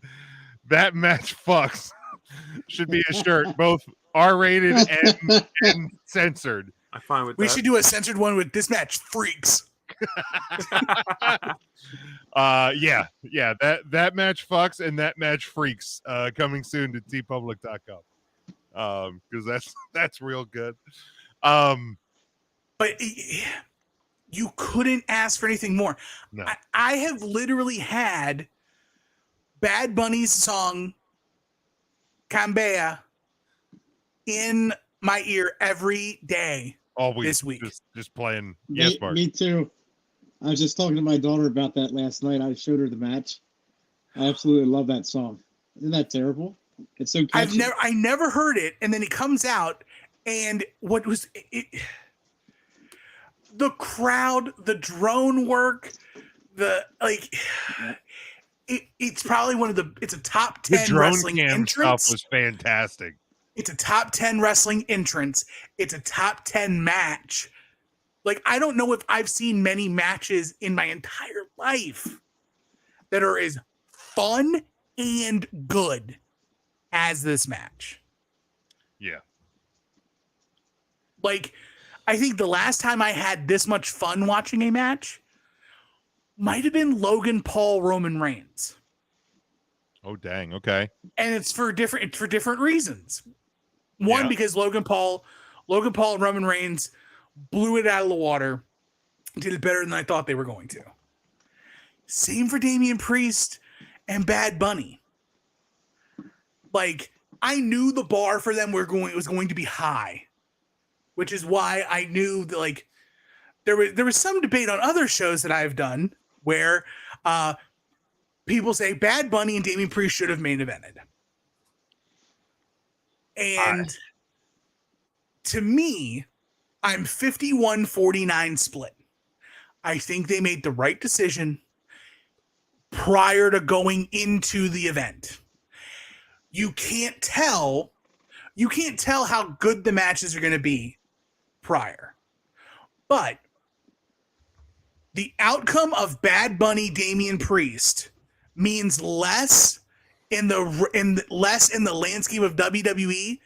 That match fucks. Should be a shirt, both R-rated and censored. I'm fine with We that. should do a censored one with this match freaks. Yeah, that match fucks and that match freaks. Coming soon to tpublic.com. Because that's real good. But you couldn't ask for anything more. No. I have literally had Bad Bunny's song Cambea in my ear every day this week. Just playing. Yes, Mark. Me too. I was just talking to my daughter about that last night. I showed her the match. I absolutely love that song. Isn't that terrible? It's so catchy. I never heard it, and then it comes out, and what was it? The crowd, the drone work, it's probably it's a top 10 the drone wrestling cam entrance. Stuff was fantastic. It's a top 10 wrestling entrance. It's a top 10 match. Like, I don't know if I've seen many matches in my entire life that are as fun and good as this match. Yeah. Like, I think the last time I had this much fun watching a match might have been Logan Paul Roman Reigns. Oh, dang. Okay. And it's for different reasons. One, because Logan Paul and Roman Reigns blew it out of the water, did it better than I thought they were going to. Same for Damian Priest and Bad Bunny. Like, I knew the bar for them was going to be high, which is why I knew that, like, there was some debate on other shows that I've done where people say Bad Bunny and Damian Priest should have main evented. And to me, I'm 51-49 split. I think they made the right decision prior to going into the event. You can't tell how good the matches are going to be prior. But the outcome of Bad Bunny Damian Priest means less in the landscape of WWE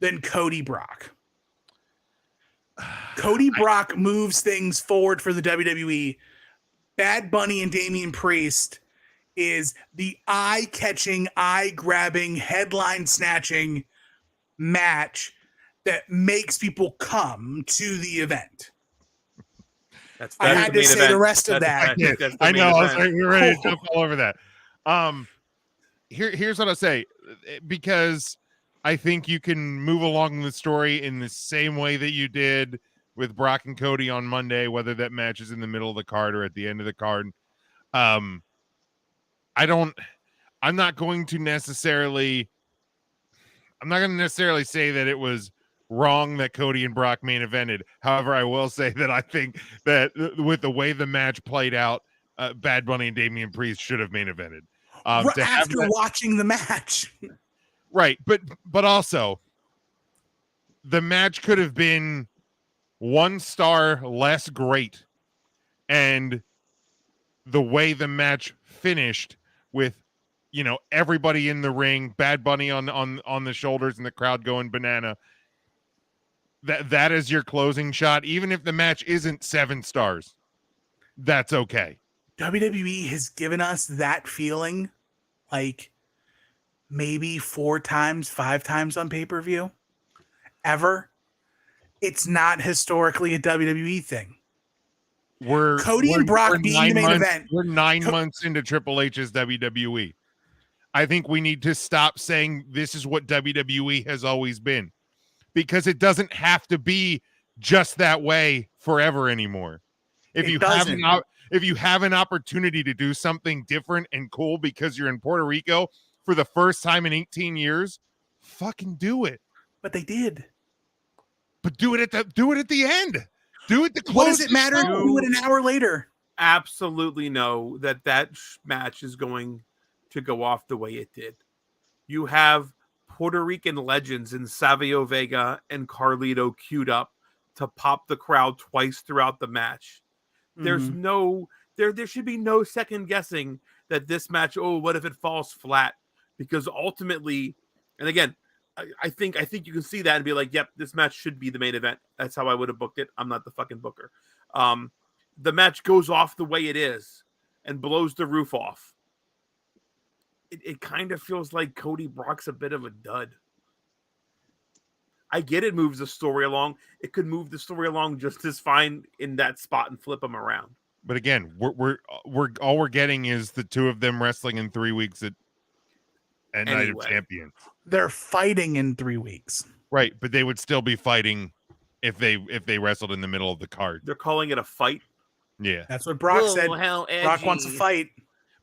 than Cody Brock. Cody Brock moves things forward for the WWE. Bad Bunny and Damian Priest is the eye-catching, eye-grabbing, headline-snatching match that makes people come to the event. I had to say the rest of that. I know. I was like, we were ready to jump all over that. Here's what I'll say, because I think you can move along the story in the same way that you did with Brock and Cody on Monday, whether that match is in the middle of the card or at the end of the card. I'm not going to necessarily say that it was wrong that Cody and Brock main evented. However, I will say that I think that with the way the match played out, Bad Bunny and Damian Priest should have main evented. After watching the match. Right, but also the match could have been 1 star less great, and the way the match finished with, everybody in the ring, Bad Bunny on the shoulders and the crowd going banana. That is your closing shot, even if the match isn't 7 stars. That's okay. WWE has given us that feeling like maybe 4 times, 5 times on pay-per-view ever. It's not historically a WWE thing. Cody and Brock being the main event. We're 9 months into Triple H's WWE. I think we need to stop saying this is what WWE has always been, because it doesn't have to be just that way forever anymore. If you have an opportunity to do something different and cool because you're in Puerto Rico for the first time in 18 years, fucking do it. But they did. But do it at the end. Do it to close. What does it matter? Do it an hour later. Absolutely know that match is going to go off the way it did. You have Puerto Rican legends in Savio Vega and Carlito queued up to pop the crowd twice throughout the match. There's no there should be no second guessing that this match, oh, what if it falls flat? Because ultimately, and again, I think you can see that and be like, yep, this match should be the main event. That's how I would have booked it. I'm not the fucking booker. The match goes off the way it is and blows the roof off. It kind of feels like Cody Brock's a bit of a dud. I get it moves the story along. It could move the story along just as fine in that spot and flip them around. But again, we're all we're getting is the two of them wrestling in 3 weeks at Night of Champions. They're fighting in 3 weeks. Right, but they would still be fighting if they wrestled in the middle of the card. They're calling it a fight. Yeah. That's what Brock said. Brock wants to fight.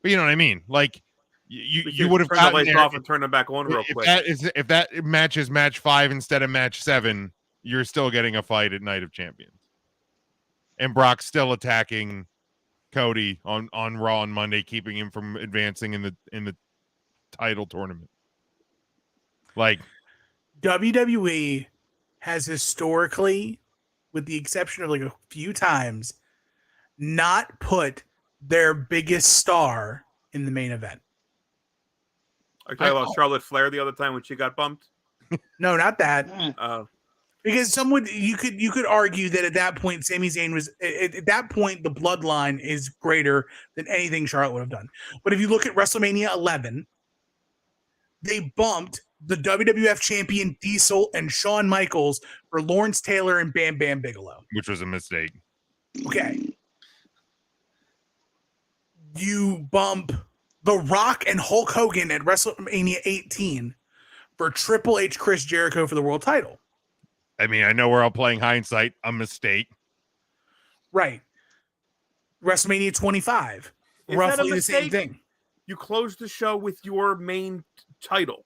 But you know what I mean? Like you would have turn the lights off and turn them back on real quick. If that match is match 5 instead of match 7, you're still getting a fight at Night of Champions. And Brock's still attacking Cody on Raw on Monday, keeping him from advancing in the title tournament. Like WWE has historically, with the exception of like a few times, not put their biggest star in the main event. Are you talking about Charlotte Flair the other time when she got bumped? No, not that. Because you could argue that at that point, Sami Zayn was at that point the bloodline is greater than anything Charlotte would have done. But if you look at WrestleMania 11, they bumped the WWF champion Diesel and Shawn Michaels for Lawrence Taylor and Bam Bam Bigelow, which was a mistake. Okay. You bump The Rock and Hulk Hogan at WrestleMania 18 for Triple H, Chris Jericho for the world title. I mean, I know we're all playing hindsight, a mistake. Right. WrestleMania 25, roughly the same thing. You closed the show with your main title.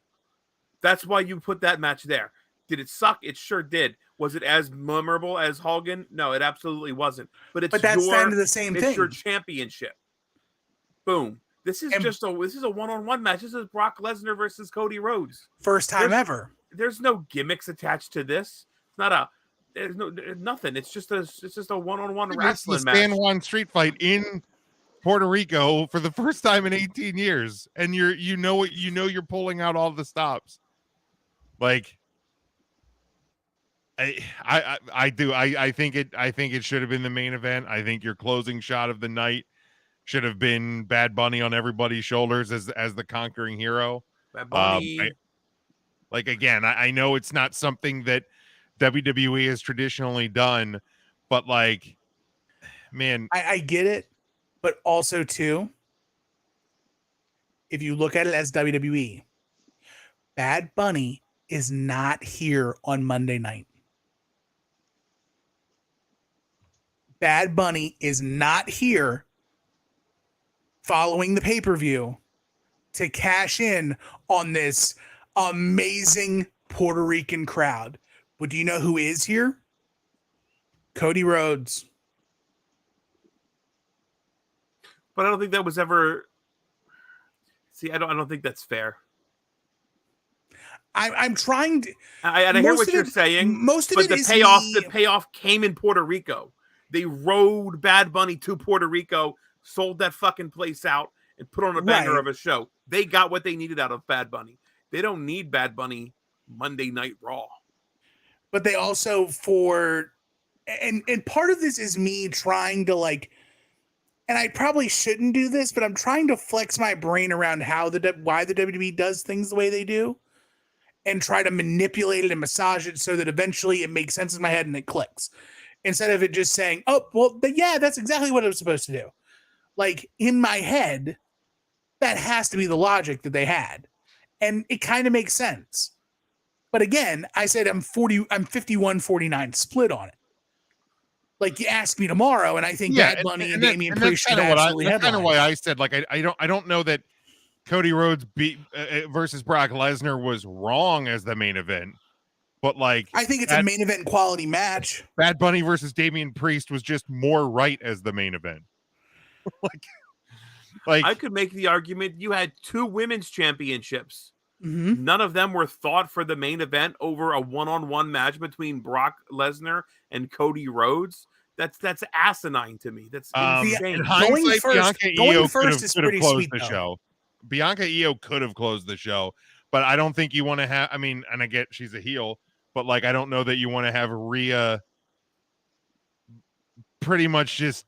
That's why you put that match there. Did it suck? It sure did. Was it as memorable as Hogan? No, it absolutely wasn't. But that's kind of the same thing. It's your championship. Boom. This is a one-on-one match. This is Brock Lesnar versus Cody Rhodes. First time ever. There's no gimmicks attached to this. It's not there's nothing. It's just a one-on-one wrestling match. San Juan street fight in Puerto Rico for the first time in 18 years, and you're pulling out all the stops. Like I think it should have been the main event. I think your closing shot of the night should have been Bad Bunny on everybody's shoulders as the conquering hero. Bad Bunny. I know it's not something that WWE has traditionally done, but like, man, I get it, but also too, if you look at it as WWE, Bad Bunny is not here on Monday night. Bad Bunny is not here following the pay-per-view to cash in on this amazing Puerto Rican crowd. But do you know who is here? Cody Rhodes. But I don't think that was ever. See, I don't think that's fair. I'm trying to. I hear what you're saying. Most of it is the payoff came in Puerto Rico. They rode Bad Bunny to Puerto Rico, sold that fucking place out, and put on a banger of a show. They got what they needed out of Bad Bunny. They don't need Bad Bunny Monday Night Raw. But they also and part of this is me trying to and I probably shouldn't do this, but I'm trying to flex my brain around why the WWE does things the way they do, and try to manipulate it and massage it so that eventually it makes sense in my head and it clicks, instead of it just saying, "Oh, well, yeah, that's exactly what it was supposed to do." Like in my head, that has to be the logic that they had, and it kind of makes sense. But again, I said I'm 51-49 split on it. Like you ask me tomorrow, and I think Bad Bunny and Damian Priest should absolutely headline. That's kind of why I said I don't know that Cody Rhodes versus Brock Lesnar was wrong as the main event, but I think it's a main event quality match. Bad Bunny versus Damian Priest was just more right as the main event. like I could make the argument you had 2 women's championships. Mm-hmm. None of them were thought for the main event over a one-on-one match between Brock Lesnar and Cody Rhodes. That's asinine to me. That's insane. In hindsight, Bianca Io could have closed sweet, the though. show. Bianca Io could have closed the show, but I don't think you want to have. I mean, and I get she's a heel, but like I don't know that you want to have Rhea pretty much just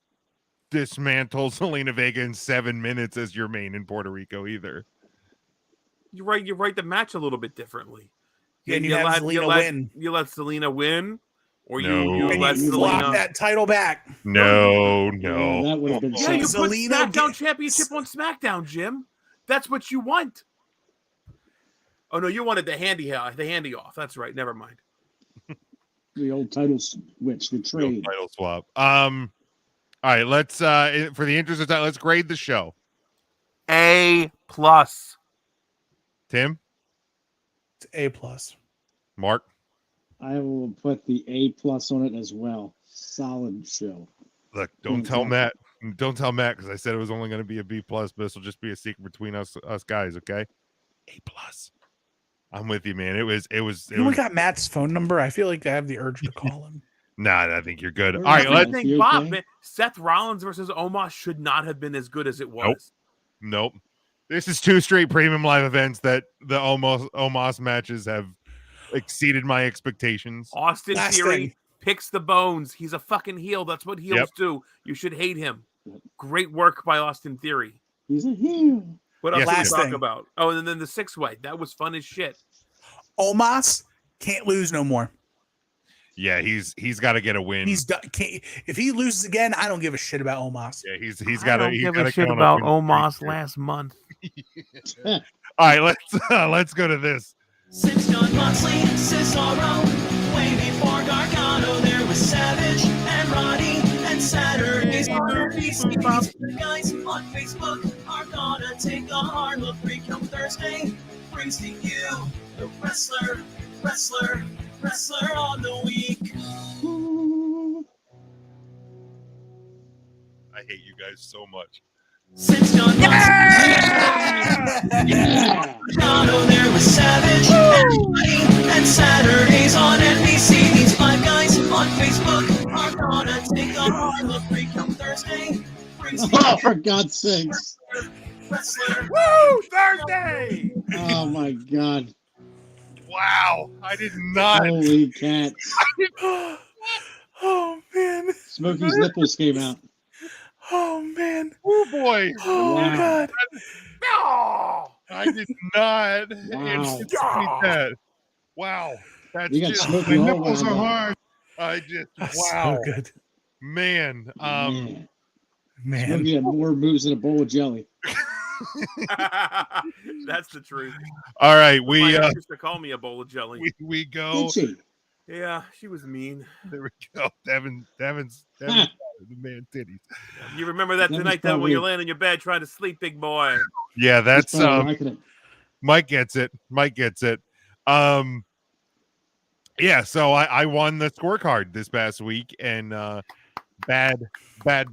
dismantle Zelina Vega in 7 minutes as your main in Puerto Rico either. You're right. You write the match a little bit differently. And you have Zelina win. You let Zelina win, or No. you And let you flop Zelina that title back. No. that would have been Yeah, you put Zelina SmackDown Championship on SmackDown, Jim. That's what you want. Oh no, you wanted the handy off. That's right. Never mind. the old title switch, the trade. Title swap. All right, let's for the interest of time, let's grade the show. A+. Tim? It's A+. Mark? I will put the A+ on it as well. Solid show. Look, don't tell Matt because I said it was only going to be a B+, but this will just be a secret between us guys, okay? A+. I'm with you, man. It was We got Matt's phone number. I feel like I have the urge to call him. Nah, I think you're good. All Where right, is let's he? Bob, okay? man, Seth Rollins versus Omos should not have been as good as it was. Nope. This is 2 straight premium live events that the Omos matches have exceeded my expectations. Austin Last Theory thing. picks the bones. He's a fucking heel. That's what heels do. You should hate him. Great work by Austin Theory. He's a heel. What else Yes, do we last talk thing. about? Oh, and then the 6-way. That was fun as shit. Omos can't lose no more. Yeah, he's got to get a win. He's done. If he loses again, I don't give a shit about Omos. Yeah, he's got to. give a shit about Omos last month. All right, let's go to this. Since John Moxley, Cesaro, way before Gargano, there was Savage and Roddy, and Saturdays on NBC. The guys on Facebook are gonna take a hard look. Come Thursday brings to you the wrestler on the week. I hate you guys so much. Since John Moxley, Gargano, there was Savage and Roddy, and Saturdays on NBC. These 5 guys on Facebook are gonna take a hard look. Come Thursday brings to Oh, you for God's sakes. wrestler. Woo! Thursday! Oh, my God. Wow, I did not. Holy cats. Oh man. Smokey's nipples came out. Oh man. Oh boy. Oh Wow. god. No! I did not. Wow. anticipate that. Wow. That's You got just Smokey my all nipples wound are up. hard. I just That's wow. so good. Man. Man. Man. Smokey had more moves than a bowl of jelly. That's the truth. All right, My we ex used to call me a bowl of jelly. we go. Did she? Yeah, she was mean. There we go. Devin's the man titties. You remember that That was tonight, Devin, when you're probably- laying in your bed trying to sleep, big boy. Yeah, that's He's probably liking it. Mike gets it. Yeah, so I won the scorecard this past week, and Bad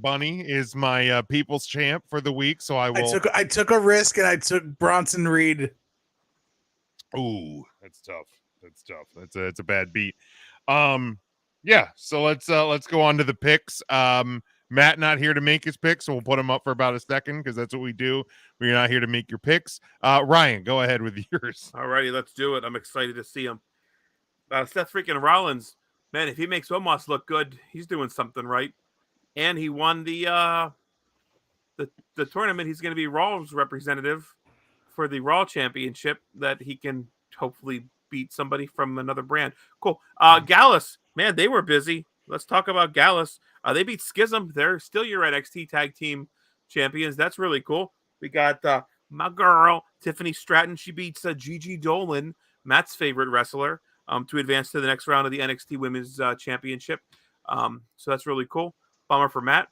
Bunny is my people's champ for the week. So I will. I took a risk and I took Bronson Reed. Ooh, that's tough. That's a bad beat. Yeah. So let's go on to the picks. Matt not here to make his picks, so we'll put him up for about a second because that's what we do. We're not here to make your picks. Ryan, go ahead with yours. Alrighty, let's do it. I'm excited to see him. Seth freaking Rollins, man, if he makes Omos look good, he's doing something right. And he won the tournament. He's going to be Raw's representative for the Raw Championship that he can hopefully beat somebody from another brand. Cool. Gallus, man, they were busy. Let's talk about Gallus. They beat Schism. They're still your NXT Tag Team Champions. That's really cool. We got my girl, Tiffany Stratton. She beats Gigi Dolan, Matt's favorite wrestler, to advance to the next round of the NXT Women's Championship. So that's really cool. Bummer for Matt.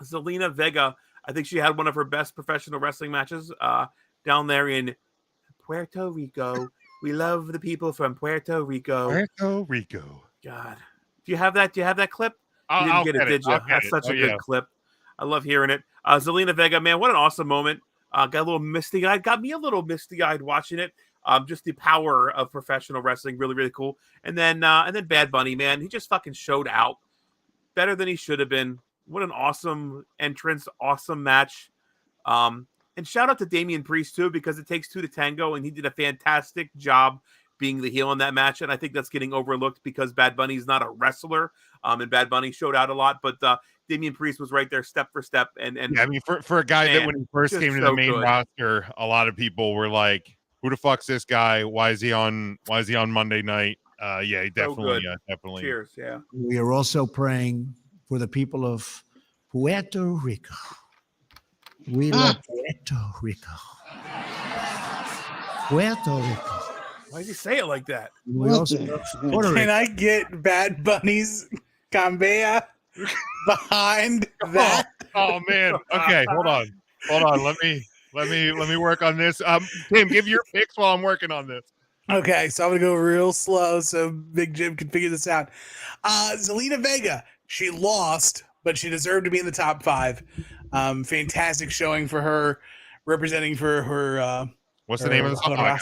Zelina Vega, I think she had one of her best professional wrestling matches down there in Puerto Rico. We love the people from Puerto Rico. Puerto Rico. God. Do you have that? Do you have that clip? You didn't I'll get it, get did you? I'll get That's it. such a Oh, good yeah. clip. I love hearing it. Zelina Vega, man, what an awesome moment. Got a little misty-eyed. Got me a little misty-eyed watching it. Just the power of professional wrestling, really, really cool. And then Bad Bunny, man, he just fucking showed out. better than he should have been. What an awesome entrance, awesome match. And shout out to Damian Priest too, because it takes two to tango, and he did a fantastic job being the heel in that match. And I think that's getting overlooked because Bad Bunny's not a wrestler. And Bad Bunny showed out a lot, but Damian Priest was right there step for step. And yeah, I mean, for a guy that when he first came to the main roster, a lot of people were like, "Who the fuck's this guy? Why is he on Monday night?" Yeah, he definitely. Cheers. Yeah. We are also praying for the people of Puerto Rico. We love Puerto Rico. Puerto Rico. Why does he say it like that? We also love Puerto Rico. Can I get Bad Bunny's Cambia behind that? Oh man. Okay, hold on. Let me work on this. Tim, give your picks while I'm working on this. Okay, so I'm gonna go real slow so Big Jim can figure this out. Zelina Vega, she lost, but she deserved to be in the top 5. Fantastic showing for her, representing for her. What's the name of the song?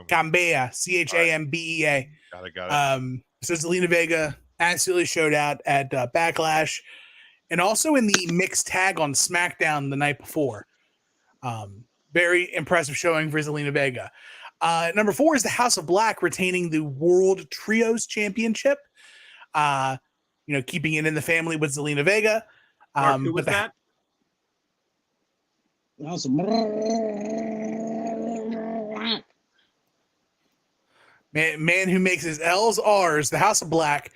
Cambia, Chambea. Got it. So Zelina Vega absolutely showed out at Backlash, and also in the mixed tag on SmackDown the night before. Very impressive showing for Zelina Vega. Number 4 is the House of Black retaining the World Trios Championship. Keeping it in the family with Zelina Vega. Mark, who was that? The House of Man who makes his L's R's, the House of Black.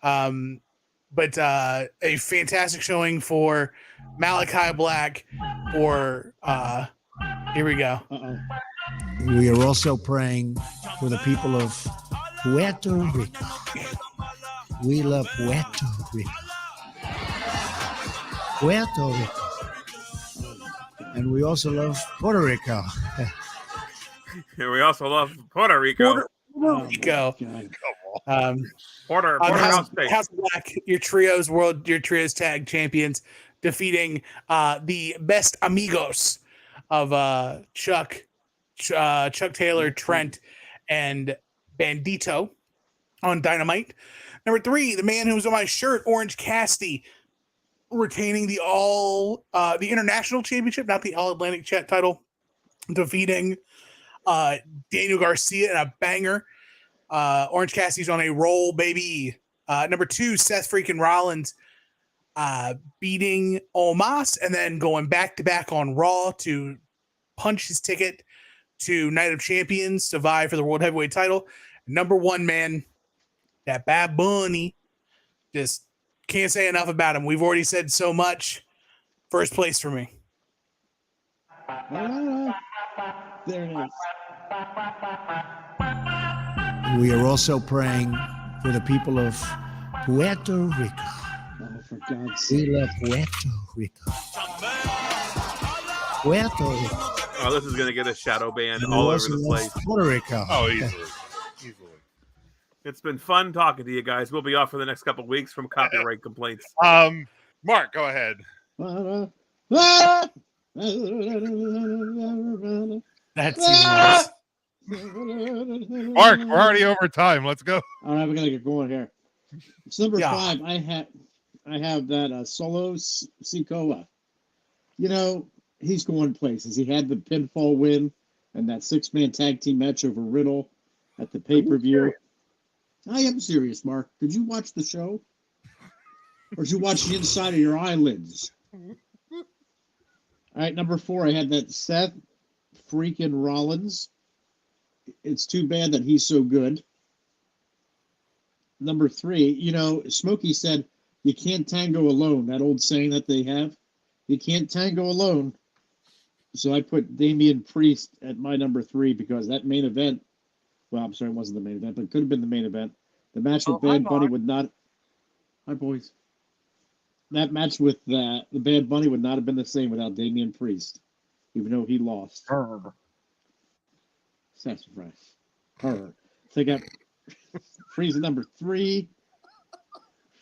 But a fantastic showing for Malachi Black. Here we go. We are also praying for the people of Puerto Rico. We love Puerto Rico. Puerto Rico. And we also love Puerto Rico. We also love Puerto Rico. Puerto Rico. House of Black, your trios tag champions, defeating the best amigos of Chuck Taylor, Trent, and Bandito on Dynamite. Number 3, the man who was on my shirt, Orange Cassidy, retaining the international championship, not the All Atlantic title, defeating Daniel Garcia in a banger. Orange Cassidy's on a roll, baby. Number 2, Seth freaking Rollins beating Omos and then going back to back on Raw to punch his ticket to Night of Champions to vie for the World Heavyweight title. Number 1, man, that Bad Bunny, just can't say enough about him. We've already said so much. First place for me. There it is. We are also praying for the people of Puerto Rico. Oh, for God's We sake. love Puerto Rico. Puerto Rico. Oh, this is going to get a shadow ban And we all over also the love place. Puerto Rico. Oh, easily. It's been fun talking to you guys. We'll be off for the next couple of weeks from copyright complaints. Mark, go ahead. That's even worse. Mark, we're already over time. Let's go. All right, we're gonna get going here. It's number 5. I have that Solo Sikoa. He's going places. He had the pinfall win and that 6-man tag team match over Riddle at the pay-per-view. I am serious, Mark. Did you watch the show? Or did you watch the inside of your eyelids? All right, number 4, I had that Seth freaking Rollins. It's too bad that he's so good. Number 3, Smokey said, you can't tango alone. That old saying that they have. You can't tango alone. So I put Damian Priest at my number 3 because that main event, well, I'm sorry, it wasn't the main event, but it could have been the main event. The match with Bad Bunny would not. Hi, boys. That match with the Bad Bunny would not have been the same without Damian Priest, even though he lost. Sassafras. So I got Priest at number 3.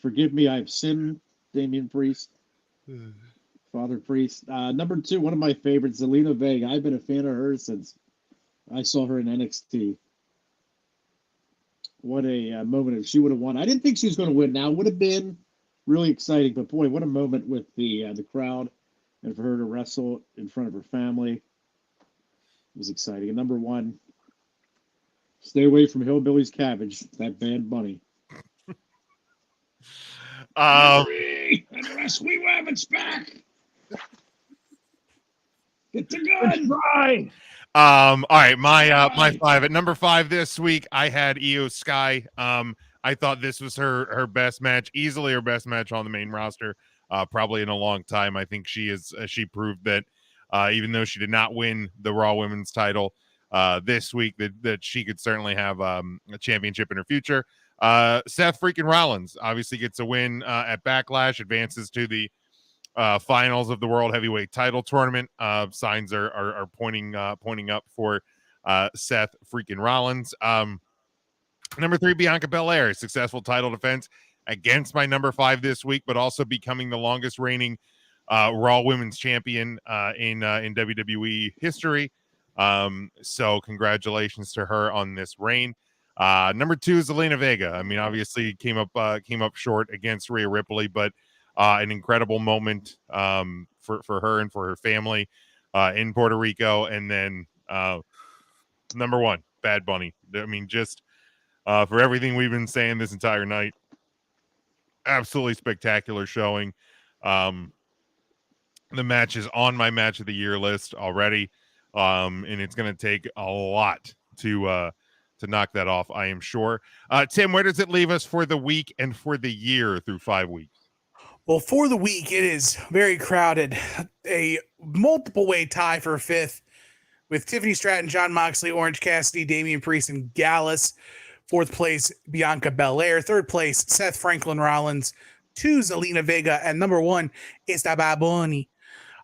Forgive me, I've sinned. Damian Priest. Father Priest. Number 2, one of my favorites, Zelina Vega. I've been a fan of her since I saw her in NXT. What a moment if she would have won. I didn't think she was going to win. Now, would have been really exciting. But boy, what a moment with the crowd, and for her to wrestle in front of her family. It was exciting. And number one, stay away from Hillbilly's Cabbage, that Bad Bunny. And Wesley Rabbit's back. Get the gun. All right, my 5 at number 5 this week. I had Io Sky. I thought this was her best match, easily her best match on the main roster, probably in a long time. I think she proved that even though she did not win the Raw Women's title this week, that she could certainly have a championship in her future. Seth freaking Rollins obviously gets a win at Backlash, advances to the finals of the World Heavyweight Title tournament. Signs are pointing up for Seth freaking Rollins. Number 3, Bianca Belair, successful title defense against my number 5 this week, but also becoming the longest reigning Raw Women's Champion in WWE history. So congratulations to her on this reign. Number 2 is Zelina Vega. I mean, obviously came up short against Rhea Ripley, but an incredible moment for her and for her family in Puerto Rico. And then number 1, Bad Bunny. I mean, just for everything we've been saying this entire night, absolutely spectacular showing. The match is on my match of the year list already, and it's going to take a lot to knock that off, I am sure. Tim, where does it leave us for the week and for the year through 5 weeks? Well, for the week, it is very crowded. A multiple-way tie for 5th with Tiffany Stratton, Jon Moxley, Orange Cassidy, Damian Priest, and Gallus. 4th place, Bianca Belair. 3rd place, Seth Franklin Rollins. 2, Zelina Vega. And number 1 is the Bad Bunny.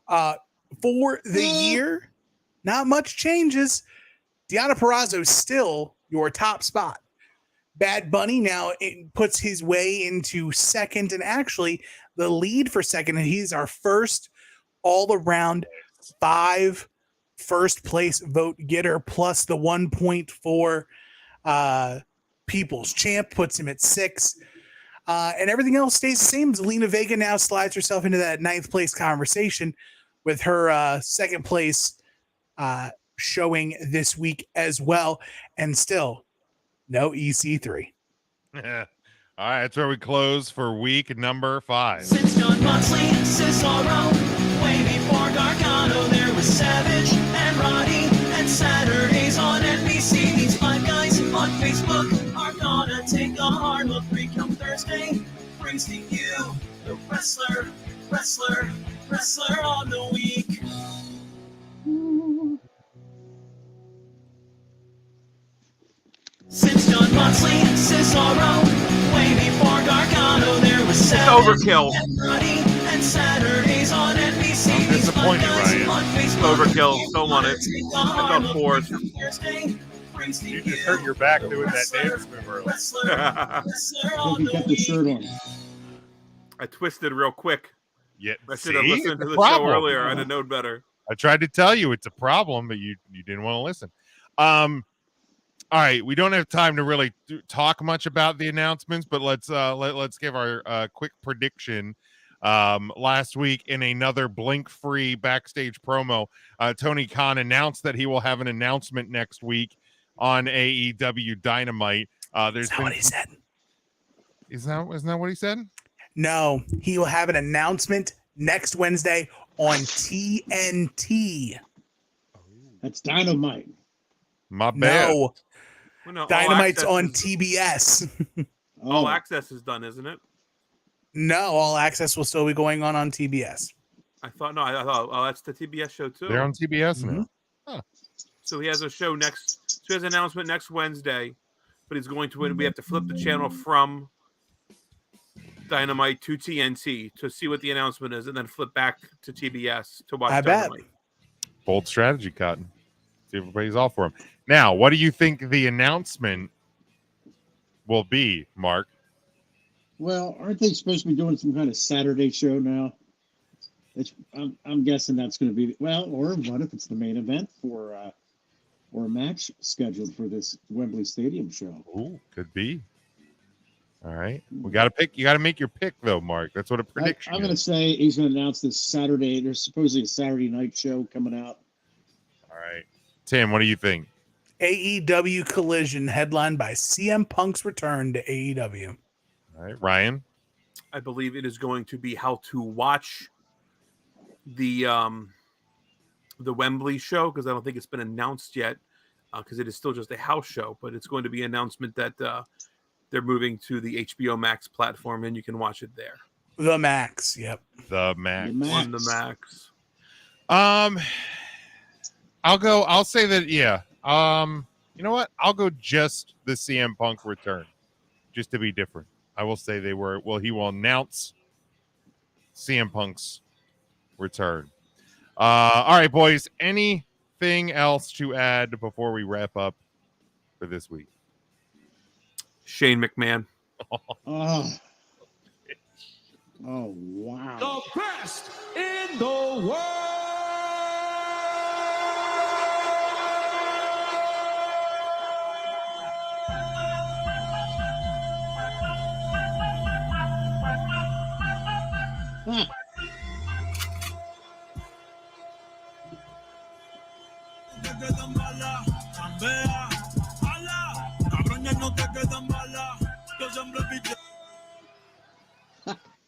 For the year, not much changes. Deonna Purrazzo is still your top spot. Bad Bunny now puts his way into 2nd, and actually the lead for 2nd. And he's our first all-around 5 first place vote getter, plus the 1.4 People's Champ puts him at 6. And everything else stays the same. Zelina Vega now slides herself into that 9th place conversation with her 2nd place showing this week as well. And still, no EC3. All right, that's where we close for week number 5. Since Jon Moxley and Cesaro, way before Gargano, there was Savage and Roddy, and Saturdays on NBC. These 5 guys on Facebook are gonna take a hard look. Come Thursday, brings to you the wrestler on the week. Since Jon Moxley and Cesaro, way before Gargano, there was Savage overkill. And Roddy, and Saturdays on NBC. I'm disappointed, Ryan. Overkill. Don't want it. I felt forced. You just hurt your back doing that dance move earlier. Hope you kept the shirt on. I twisted real quick. Yeah, I should have listened to the problem. show earlier. I'd have known better. I tried to tell you it's a problem, but you didn't want to listen. All right, we don't have time to really talk much about the announcements, but let's give our quick prediction. Last week in another blink-free backstage promo, Tony Khan announced that he will have an announcement next week on AEW Dynamite. That's not what he said. Isn't that what he said? No, he will have an announcement next Wednesday on TNT. That's Dynamite. My bad. No, Well, no, Dynamite's on TBS. All Access is done, isn't it? No, All Access will still be going on TBS. I thought that's the TBS show too. They're on TBS now. Huh. So he has a show next. So he has an announcement next Wednesday, but he's going to win. We have to flip the channel from Dynamite to TNT to see what the announcement is, and then flip back to TBS to watch. I bet. Dynamite. Bold strategy, Cotton. See if everybody's all for him. Now, what do you think the announcement will be, Mark? Well, aren't they supposed to be doing some kind of Saturday show now? I'm guessing that's going to be or what if it's the main event or a match scheduled for this Wembley Stadium show? Ooh, could be. All right. We got to pick. You got to make your pick, though, Mark. That's what a prediction I'm going to is. say he's going to announce this Saturday. There's supposedly a Saturday night show coming out. All right. Tim, what do you think? AEW Collision, headlined by CM Punk's return to AEW. All right. Ryan? I believe it is going to be how to watch the Wembley show, because I don't think it's been announced yet, because it is still just a house show, but it's going to be an announcement that they're moving to the HBO Max platform, and you can watch it there. The Max, yep. The Max. On the Max. I'll say that, yeah. You know what? I'll go just the CM Punk return, just to be different. I will say he will announce CM Punk's return. All right, boys. Anything else to add before we wrap up for this week? Shane McMahon. Oh, wow. The best in the world.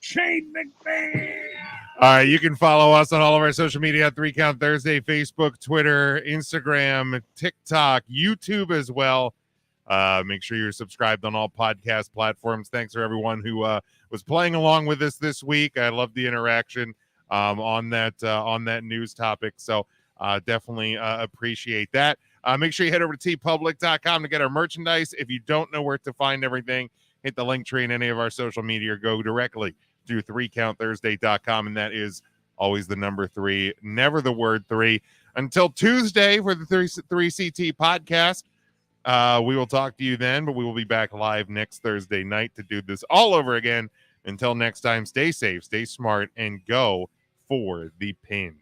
Shane McMahon. All right, you can follow us on all of our social media at 3 Count Thursday, Facebook, Twitter, Instagram, TikTok, YouTube as well. Make sure you're subscribed on all podcast platforms. Thanks for everyone who was playing along with us this week. I love the interaction on that news topic. So definitely appreciate that. Make sure you head over to tpublic.com to get our merchandise. If you don't know where to find everything, hit the link tree in any of our social media or go directly to 3countthursday.com, and that is always the number 3, never the word 3. Until Tuesday for the 3CT podcast, we will talk to you then, but we will be back live next Thursday night to do this all over again. Until next time, stay safe, stay smart, and go for the pin.